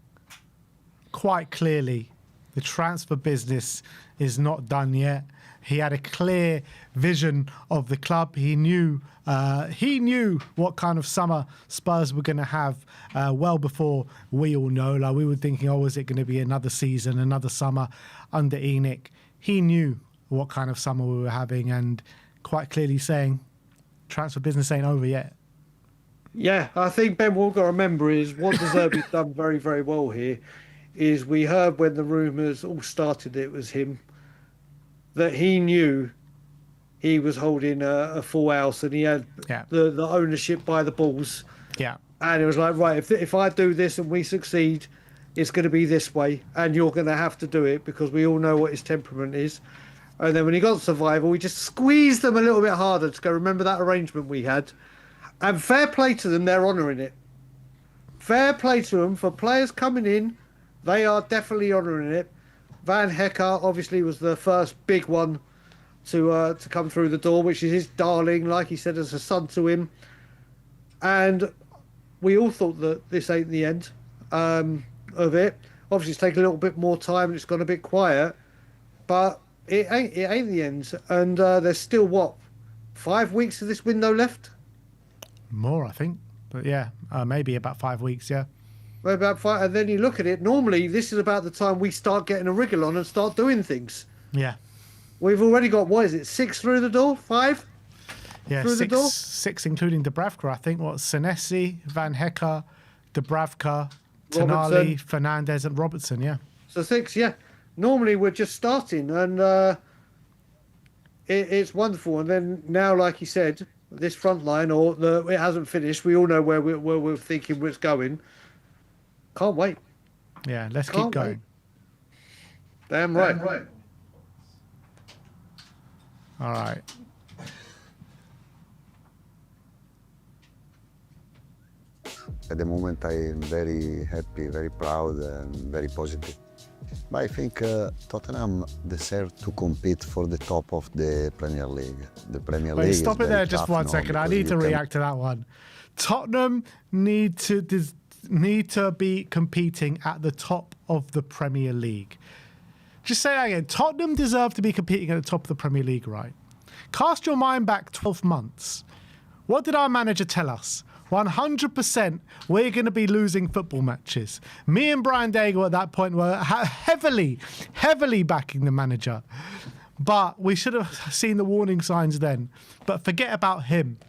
quite clearly the transfer business is not done yet. He had a clear vision of the club. He knew what kind of summer Spurs were going to have well before we all know. Like, we were thinking, is it going to be another season, another summer under ENIC? He knew what kind of summer we were having, and quite clearly saying transfer business ain't over yet. Yeah, I think, Ben, what we've got to remember is what De Zerbi's done very, very well here is we heard when the rumours all started it was him, that he knew he was holding a full house and he had the ownership by the balls. Yeah. And it was like, right, if I do this and we succeed, it's going to be this way, and you're going to have to do it because we all know what his temperament is. And then when he got survival, we just squeezed them a little bit harder to go, remember that arrangement we had? And fair play to them, they're honouring it. Fair play to them for players coming in. They are definitely honouring it. Van Hecker obviously was the first big one to come through the door, which is his darling, like he said, as a son to him. And we all thought that this ain't the end of it. Obviously, it's taken a little bit more time and it's gone a bit quiet, but it ain't the end. And there's still, what, 5 weeks of this window left? More, I think. But yeah, maybe about 5 weeks, yeah. Well, about 5, and then you look at it, normally this is about the time we start getting a wriggle on and start doing things. Yeah. We've already got, what is it, 6 through the door? 5? Yeah, through the door? Six including Dubravka, I think. What, Senesi, Van Hecker, Dubravka, Tonali, Fernandez and Robertson, yeah. So 6, yeah. Normally we're just starting, and it's wonderful. And then now, like you said, this front line, it hasn't finished. We all know where we're thinking it's going. Can't wait. Yeah, let's keep going. Wait. Damn right. All right. At the moment, I am very happy, very proud, and very positive. But I think Tottenham deserve to compete for the top of the Premier League. The Premier League. Stop it there just 1 second. I need to react to that one. Tottenham need to be competing at the top of the Premier League. Just say that again. Tottenham deserve to be competing at the top of the Premier League, right? Cast your mind back 12 months. What did our manager tell us? 100% we're going to be losing football matches. Me and Brian Daigle at that point were heavily backing the manager. But we should have seen the warning signs then. But forget about him.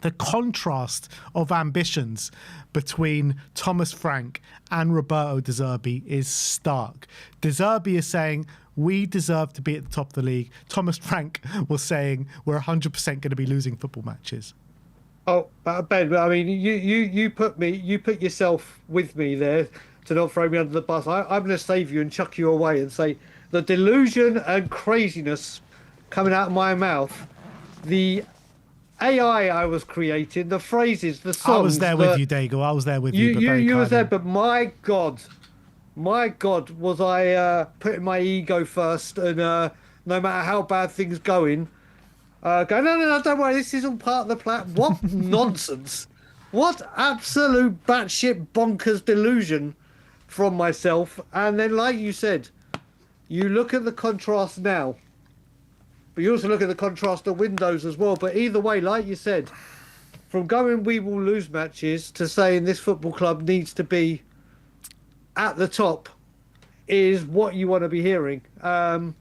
The contrast of ambitions between Thomas Frank and Roberto De Zerbi is stark. De Zerbi is saying, we deserve to be at the top of the league. Thomas Frank was saying, we're 100% going to be losing football matches. Oh, Ben, I mean, you put yourself with me there to not throw me under the bus. I'm going to save you and chuck you away and say the delusion and craziness coming out of my mouth, the AI I was creating, the phrases, the songs. I was there with you, Daigle. I was there with you. You was there, but my God, was I putting my ego first, and no matter how bad things going, go, no, don't worry, this is all part of the plan. What nonsense. What absolute batshit bonkers delusion from myself. And then, like you said, you look at the contrast now, but you also look at the contrast of windows as well. But either way, like you said, from going we will lose matches to saying this football club needs to be at the top is what you want to be hearing. And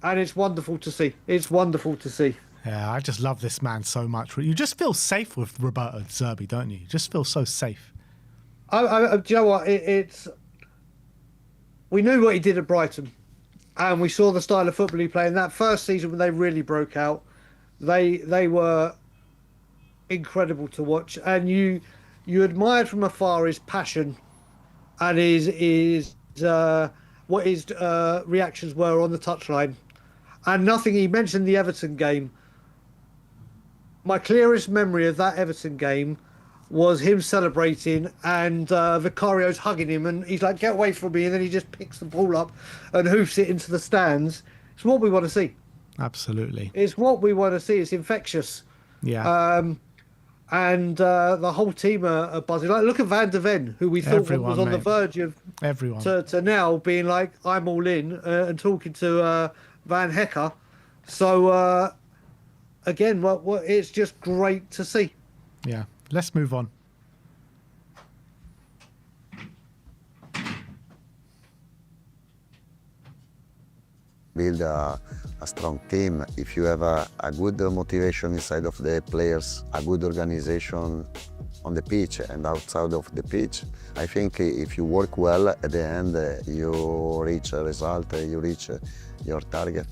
it's wonderful to see. It's wonderful to see. Yeah, I just love this man so much. You just feel safe with Roberto De Zerbi, don't you? You just feel so safe. Do you know what? We knew what he did at Brighton, and we saw the style of football he played in that first season when they really broke out. They were incredible to watch, and you admired from afar his passion and what his reactions were on the touchline. And nothing, he mentioned the Everton game. My clearest memory of that Everton game was him celebrating and Vicario's hugging him, and he's like, get away from me, and then he just picks the ball up and hoofs it into the stands. It's what we want to see. Absolutely. It's what we want to see. It's infectious. Yeah. And the whole team are buzzing. Like, look at Van de Ven, who we thought was on the verge of everyone to now being like, I'm all in, and talking to Van Hecker. So again, it's just great to see. Yeah, let's move on. Build a strong team. If you have a good motivation inside of the players, a good organization on the pitch and outside of the pitch, I think if you work well, at the end you reach a result, you reach your target.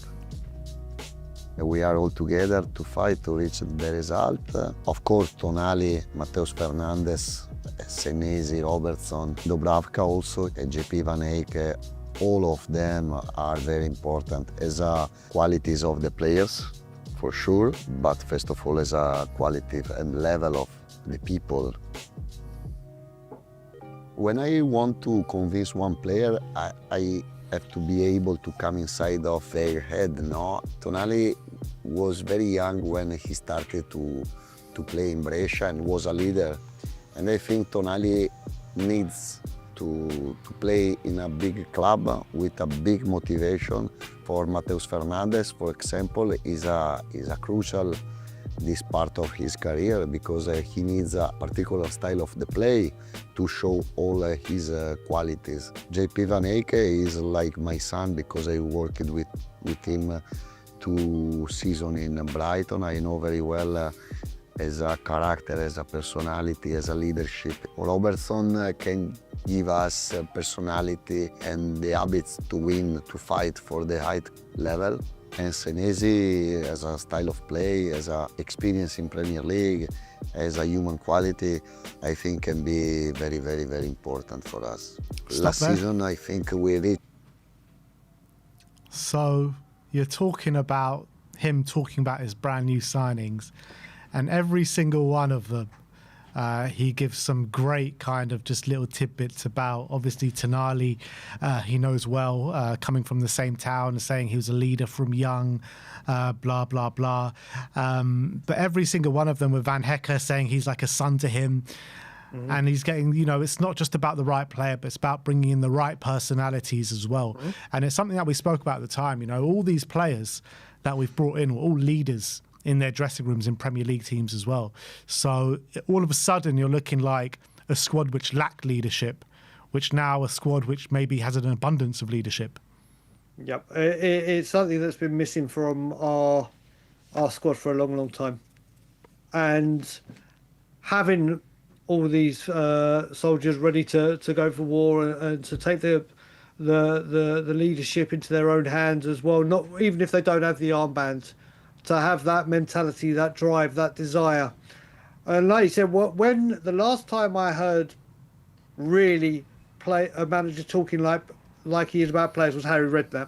We are all together to fight to reach the result. Of course, Tonali, Mateus Fernandes, Senesi, Robertson, Dubravka also, and JP Van Eyck, all of them are very important as qualities of the players, for sure, but first of all as a quality and level of the people. When I want to convince one player, I have to be able to come inside of their head, no? Tonali was very young when he started to play in Brescia and was a leader. And I think Tonali needs to play in a big club with a big motivation. For Mateus Fernandes, for example, is a crucial this part of his career because he needs a particular style of the play to show all his qualities. JP Van Eyck is like my son because I worked with him 2 seasons in Brighton. I know very well as a character, as a personality, as a leadership. Robertson can give us personality and the habits to win, to fight for the high level. And Senesi, as a style of play, as an experience in Premier League, as a human quality, I think can be very, very, very important for us. Last season, I think we reached. So you're talking about him talking about his brand new signings, and every single one of them, he gives some great kind of just little tidbits about, obviously, Tonali, he knows well, coming from the same town, saying he was a leader from young, blah, blah, blah. But every single one of them with Van Hecke saying he's like a son to him. Mm-hmm. And he's getting, it's not just about the right player, but it's about bringing in the right personalities as well. Mm-hmm. And it's something that we spoke about at the time, all these players that we've brought in were all leaders in their dressing rooms in Premier League teams as well. So all of a sudden you're looking like a squad which lacked leadership, which now a squad which maybe has an abundance of leadership. Yep, it's something that's been missing from our squad for a long, long time. And having all these soldiers ready to go for war and to take the leadership into their own hands as well, not even if they don't have the armband, to have that mentality, that drive, that desire. And like you said, when the last time I heard really a manager talking like he is about players was Harry Redknapp.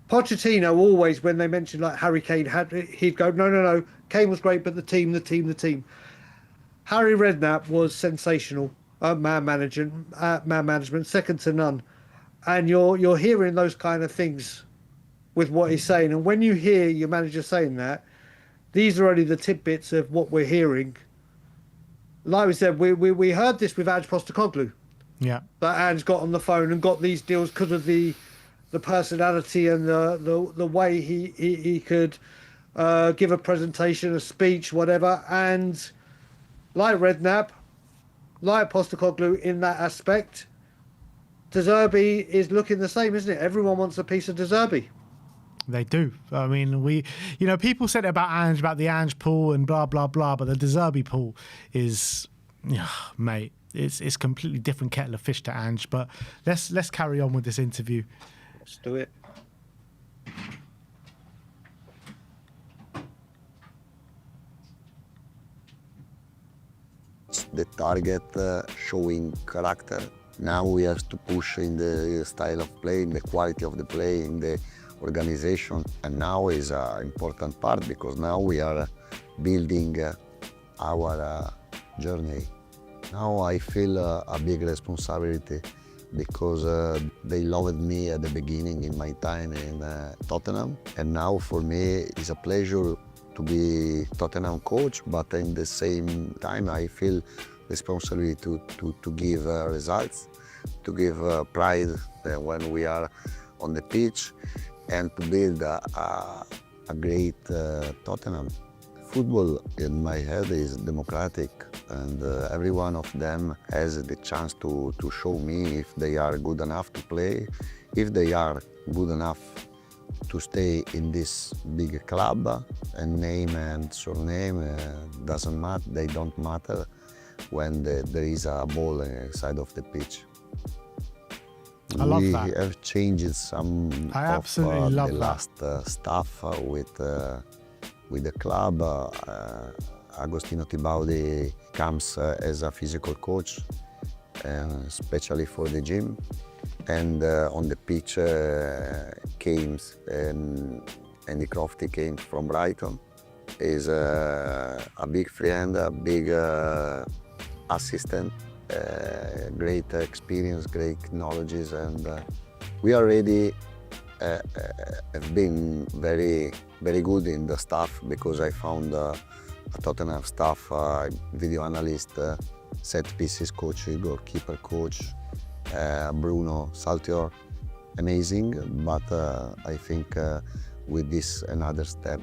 Pochettino always, when they mentioned like Harry Kane, he'd go, no, Kane was great, but the team. Harry Redknapp was sensational at man management, second to none. And you're hearing those kind of things with what he's saying. And when you hear your manager saying that, these are only the tidbits of what we're hearing. Like we said, we heard this with Ange Postecoglou. Yeah. That Ange got on the phone and got these deals because of the personality and the way he could give a presentation, a speech, whatever. And like Redknapp, like Postecoglou in that aspect, De Zerbi is looking the same, isn't it? Everyone wants a piece of De Zerbi. They do. I mean, people said about Ange, about the Ange pool and blah, blah, blah, but the De Zerbi pool is, mate, it's completely different kettle of fish to Ange. But let's carry on with this interview. Let's do it. The target showing character. Now we have to push in the style of play, in the quality of the play, in the organization, and now is an important part because now we are building our journey. Now I feel a big responsibility because they loved me at the beginning in my time in Tottenham, and now for me it's a pleasure to be Tottenham coach, but at the same time I feel responsibility to give results, to give pride when we are on the pitch, and to build a great Tottenham. Football in my head is democratic, and every one of them has the chance to show me if they are good enough to play, if they are good enough to stay in this big club, and name and surname doesn't matter, they don't matter when there is a ball inside of the pitch. I love we that. have changed some I of absolutely love the that. last stuff with the club. Agostino Tibaudi comes as a physical coach, especially for the gym. And on the pitch came Andy Crofty came from Brighton. He's a big friend, a big assistant, great experience, great knowledges, and we already have been very good in the staff, because I found a Tottenham staff, video analyst, set pieces coach, goalkeeper coach, Bruno Saltior, amazing. But I think with this another step,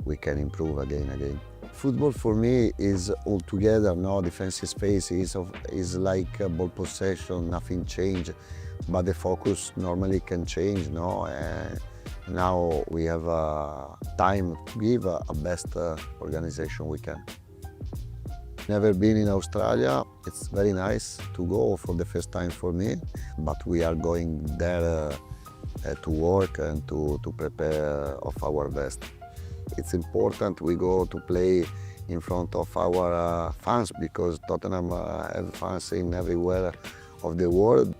we can improve again. Football for me is all together. No defensive space is like ball possession, nothing change, but the focus normally can change. No, now we have time to give a best organization we can. Never been in Australia. It's very nice to go for the first time for me, but we are going there to work and to prepare of our best. It's important we go to play in front of our fans, because Tottenham have fans in everywhere of the world.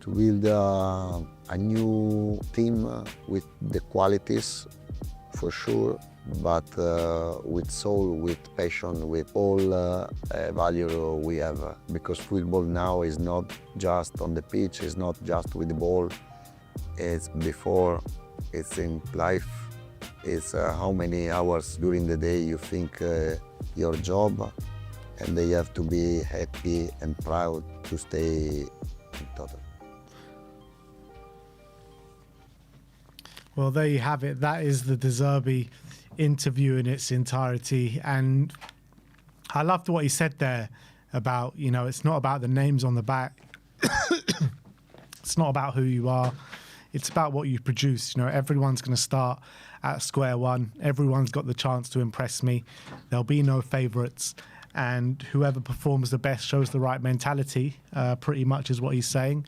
To build a new team with the qualities, for sure, but with soul, with passion, with all value we have. Because football now is not just on the pitch, it's not just with the ball, it's before, it's in life. It's how many hours during the day you think your job, and they have to be happy and proud to stay in Tottenham. Well, there you have it. That is the De Zerbi interview in its entirety. And I loved what he said there about, it's not about the names on the back. It's not about who you are. It's about what you produce. Everyone's going to start at square one. Everyone's got the chance to impress me. There'll be no favourites. And whoever performs the best, shows the right mentality, pretty much is what he's saying,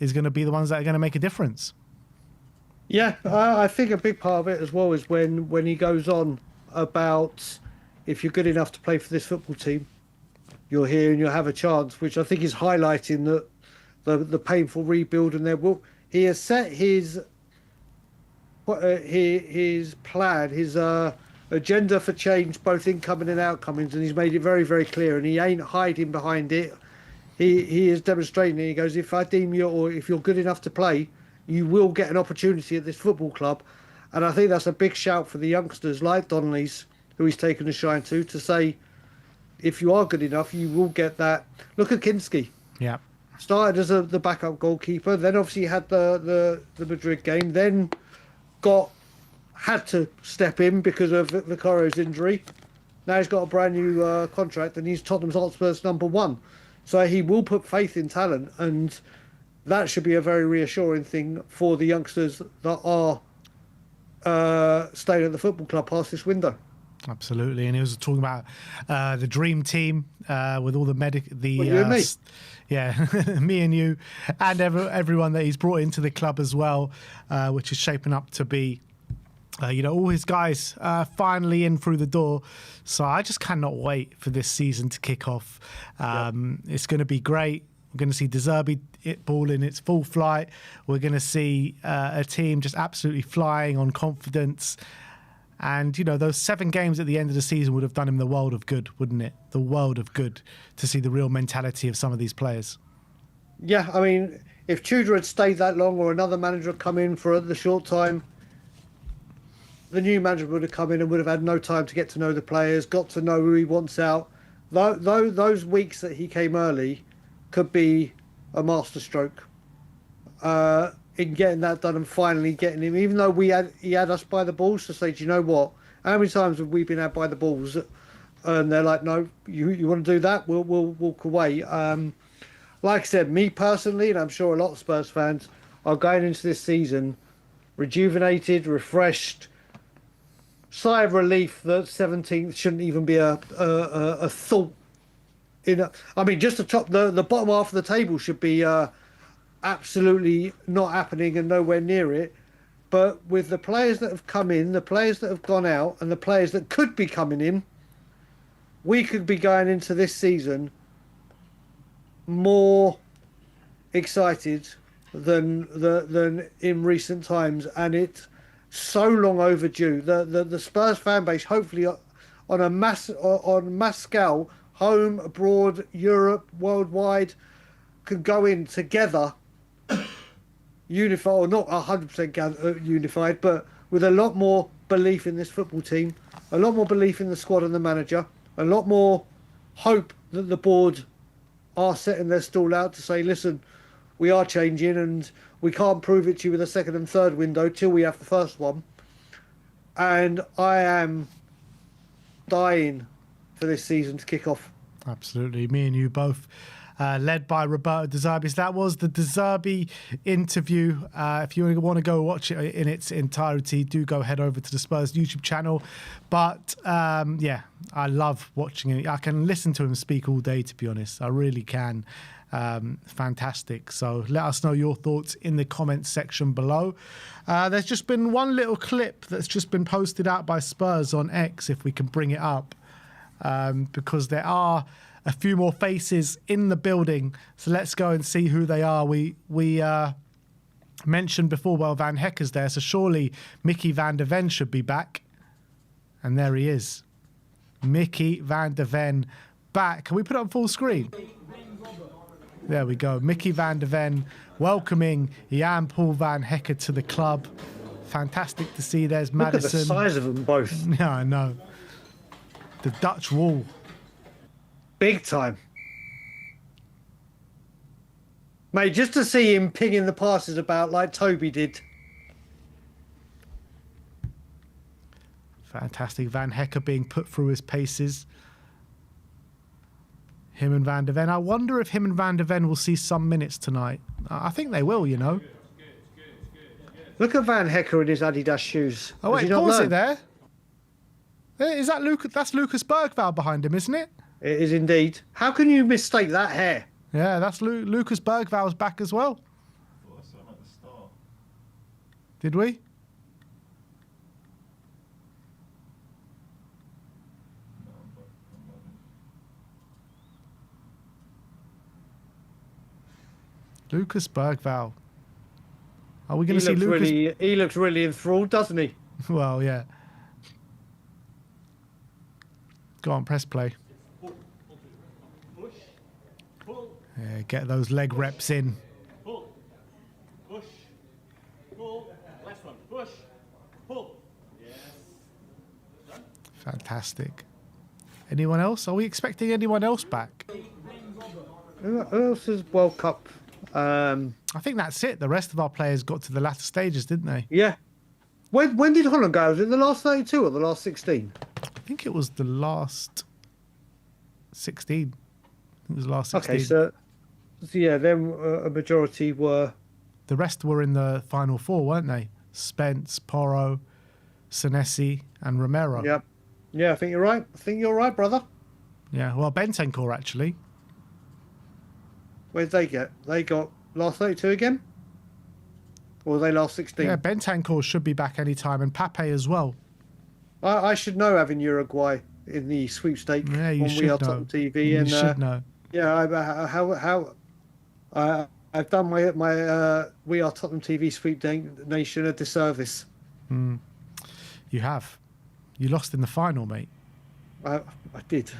is going to be the ones that are going to make a difference. Yeah, I think a big part of it as well is when he goes on about, if you're good enough to play for this football team, you're here and you'll have a chance, which I think is highlighting the painful rebuild. And he has set his plan, his agenda for change, both incoming and outcomings, and he's made it very, very clear. And he ain't hiding behind it. He is demonstrating. He goes, if I deem you, or if you're good enough to play, you will get an opportunity at this football club. And I think that's a big shout for the youngsters like Donnelly's, who he's taken a shine to say, if you are good enough, you will get that. Look at Kinski. Yeah. Started as the backup goalkeeper, then obviously had the Madrid game, then had to step in because of Vicario's injury. Now he's got a brand new contract, and he's Tottenham Hotspur's #1. So he will put faith in talent, and that should be a very reassuring thing for the youngsters that are staying at the football club past this window. Absolutely. And he was talking about the dream team with all the you and me. Yeah, me and you, and everyone that he's brought into the club as well, which is shaping up to be, all his guys finally in through the door. So I just cannot wait for this season to kick off. It's going to be great. We're going to see De Zerbi ball in its full flight. We're going to see a team just absolutely flying on confidence. And, those 7 games at the end of the season would have done him the world of good, wouldn't it? The world of good to see the real mentality of some of these players. Yeah, I mean, if Tudor had stayed that long, or another manager had come in for the short time, the new manager would have come in and would have had no time to get to know the players, got to know who he wants out. Those weeks that he came early could be a masterstroke in getting that done and finally getting him. Even though he had us by the balls to say, do you know what? How many times have we been had by the balls? And they're like, no, you want to do that? We'll walk away. Like I said, me personally, and I'm sure a lot of Spurs fans are going into this season rejuvenated, refreshed, sigh of relief that 17th shouldn't even be a thought. I mean, just the bottom half of the table should be absolutely not happening and nowhere near it. But with the players that have come in, the players that have gone out, and the players that could be coming in, we could be going into this season more excited than in recent times, and it's so long overdue. The Spurs fan base, hopefully on mass scale, home, abroad, Europe, worldwide, can go in together, unified, or not 100% unified, but with a lot more belief in this football team, a lot more belief in the squad and the manager, a lot more hope that the board are setting their stall out to say, listen, we are changing and we can't prove it to you with a second and third window till we have the first one. And I am dying for this season to kick off. Absolutely. Me and you both. Led by Roberto De Zerbi. That was the De Zerbi interview. If you want to go watch it in its entirety, do go head over to the Spurs YouTube channel. But yeah, I love watching it. I can listen to him speak all day, to be honest. I really can. Fantastic. So let us know your thoughts in the comments section below. There's just been one little clip that's just been posted out by Spurs on X, if we can bring it up, because there are a few more faces in the building. So let's go and see who they are. We mentioned before, well, Van Hecke's there, so surely Mickey van der Ven should be back. And there he is. Mickey van der Ven back. Can we put it on full screen? There we go. Mickey van der Ven welcoming Jan Paul van Hecke to the club. Fantastic to see. There's Madison. Look at the size of them both. Yeah, I know. The Dutch wall. Big time. Mate, just to see him pinging the passes about like Toby did. Fantastic. Van Hecke being put through his paces. Him and Van der Ven. I wonder if him and Van der Ven will see some minutes tonight. I think they will, you know. Look at Van Hecke in his Adidas shoes. Oh, wait, pause it there. Is that Lucas? That's Lucas Bergvall behind him, isn't it? It is indeed. How can you mistake that hair? Yeah, that's Lucas Bergvall's back as well. Did we? Lucas Bergvall. Are we going to see Lucas? He looks really enthralled, doesn't he? Well, yeah. Go on, press play. Yeah, get those leg reps in. Pull. Push. Pull. Last one. Push. Pull. Yes. Fantastic. Anyone else? Are we expecting anyone else back? Who else is World Cup? I think that's it. The rest of our players got to the latter stages, didn't they? Yeah. When did Holland go? Was it the last 32 or the last 16? I think it was the last 16. It was the last 16. Okay, so yeah, then a majority were... The rest were in the final four, weren't they? Spence, Porro, Senesi and Romero. Yep. Yeah, I think you're right. I think you're right, brother. Yeah, well, Bentancur, actually. Where did they get? They got last 32 again? Or were they last 16? Yeah, Bentancur should be back any time, and Pape as well. I should know, having Uruguay in the sweepstake Yeah, you on should know. WeAreTottenham TV. You And should know. yeah, I've done my WeAreTottenham TV Sweep Nation a disservice. You have. You lost in the final, mate. I did.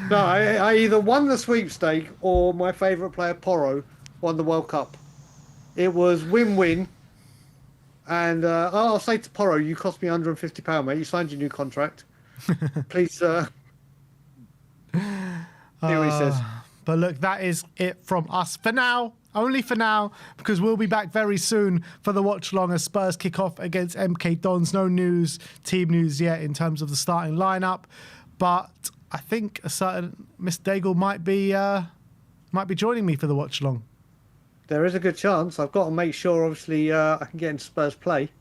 No, I either won the sweepstake or my favourite player, Porro, won the World Cup. It was win-win. And I'll say to Porro, you cost me £150, mate. You signed your new contract. Please, see what he says. But look, that is it from us for now. Only for now, because we'll be back very soon for the watch long as Spurs kick off against MK Dons. No news, team news yet in terms of the starting lineup, but I think a certain Mr. Daigle might be joining me for the watch long. There is a good chance. I've got to make sure, obviously, I can get into Spurs play.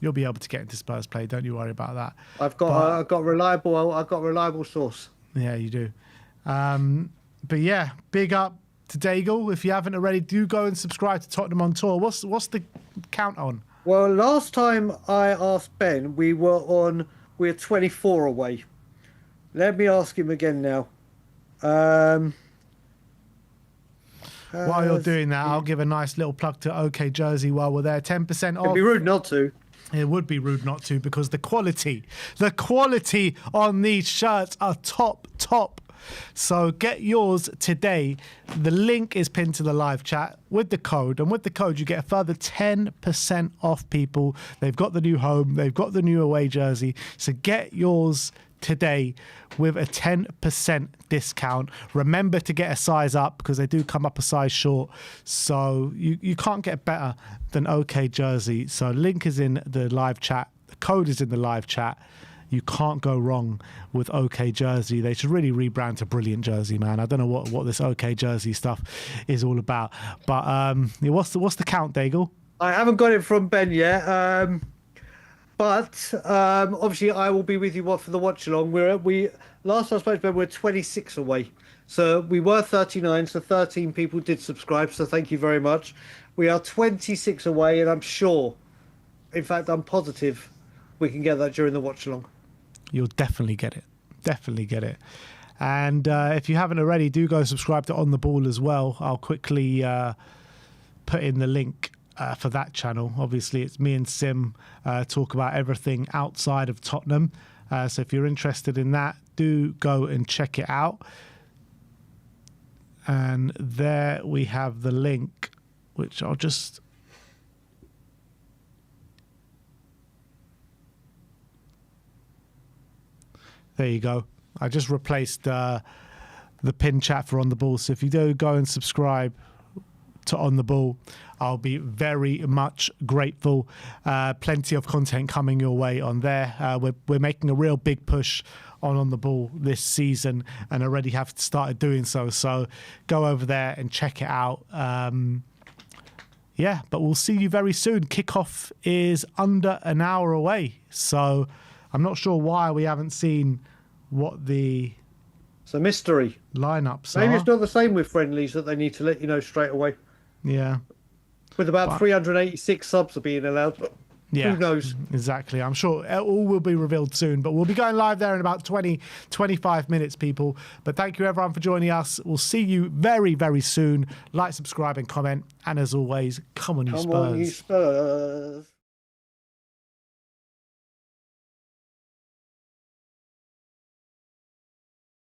You'll be able to get into Spurs play. Don't you worry about that. I've got reliable source. Yeah, you do. But yeah, big up to Daigle. If you haven't already, do go and subscribe to Tottenham on Tour. What's the count on? Well, last time I asked Ben, we're 24 away. Let me ask him again now. While you're doing that, I'll give a nice little plug to OK Jersey while we're there. 10% off. It'd be rude not to. It would be rude not to, because the quality on these shirts are top. So get yours today. The link is pinned to the live chat with the code. And with the code, you get a further 10% off, people. They've got the new home. They've got the new away jersey. So get yours today with a 10% discount. Remember to get a size up, because they do come up a size short. So you can't get better than OK Jersey. So link is in the live chat. The code is in the live chat. You can't go wrong with OK Jersey. They should really rebrand to Brilliant Jersey, man. I don't know what this OK Jersey stuff is all about. But what's the count, Daigle? I haven't got it from Ben yet. But obviously I will be with you for the watch along. Last I spoke to Ben, we're 26 away. So we were 39, so 13 people did subscribe. So thank you very much. We are 26 away, and I'm sure, in fact, I'm positive we can get that during the watch along. You'll definitely get it. Definitely get it. And if you haven't already, do go subscribe to On The Ball as well. I'll quickly put in the link for that channel. Obviously, it's me and Sim talk about everything outside of Tottenham. So if you're interested in that, do go and check it out. And there we have the link, which I'll just... There you go. I just replaced the pin chat for On The Ball. So if you do go and subscribe to On The Ball, I'll be very much grateful. Plenty of content coming your way on there. We're making a real big push on The Ball this season, and already have started doing so. So go over there and check it out. Yeah, but we'll see you very soon. Kickoff is under an hour away. So I'm not sure why we haven't seen what the... It's a mystery. Lineups Maybe are. it's not the same with friendlies, that they need to let you know straight away. Yeah. With about 386 subs are being allowed. Yeah, who knows? Exactly. I'm sure it all will be revealed soon, but we'll be going live there in about 25 minutes, people. But thank you, everyone, for joining us. We'll see you very, very soon. Like, subscribe, and comment. And as always, come on, you Spurs. Come on, you Spurs.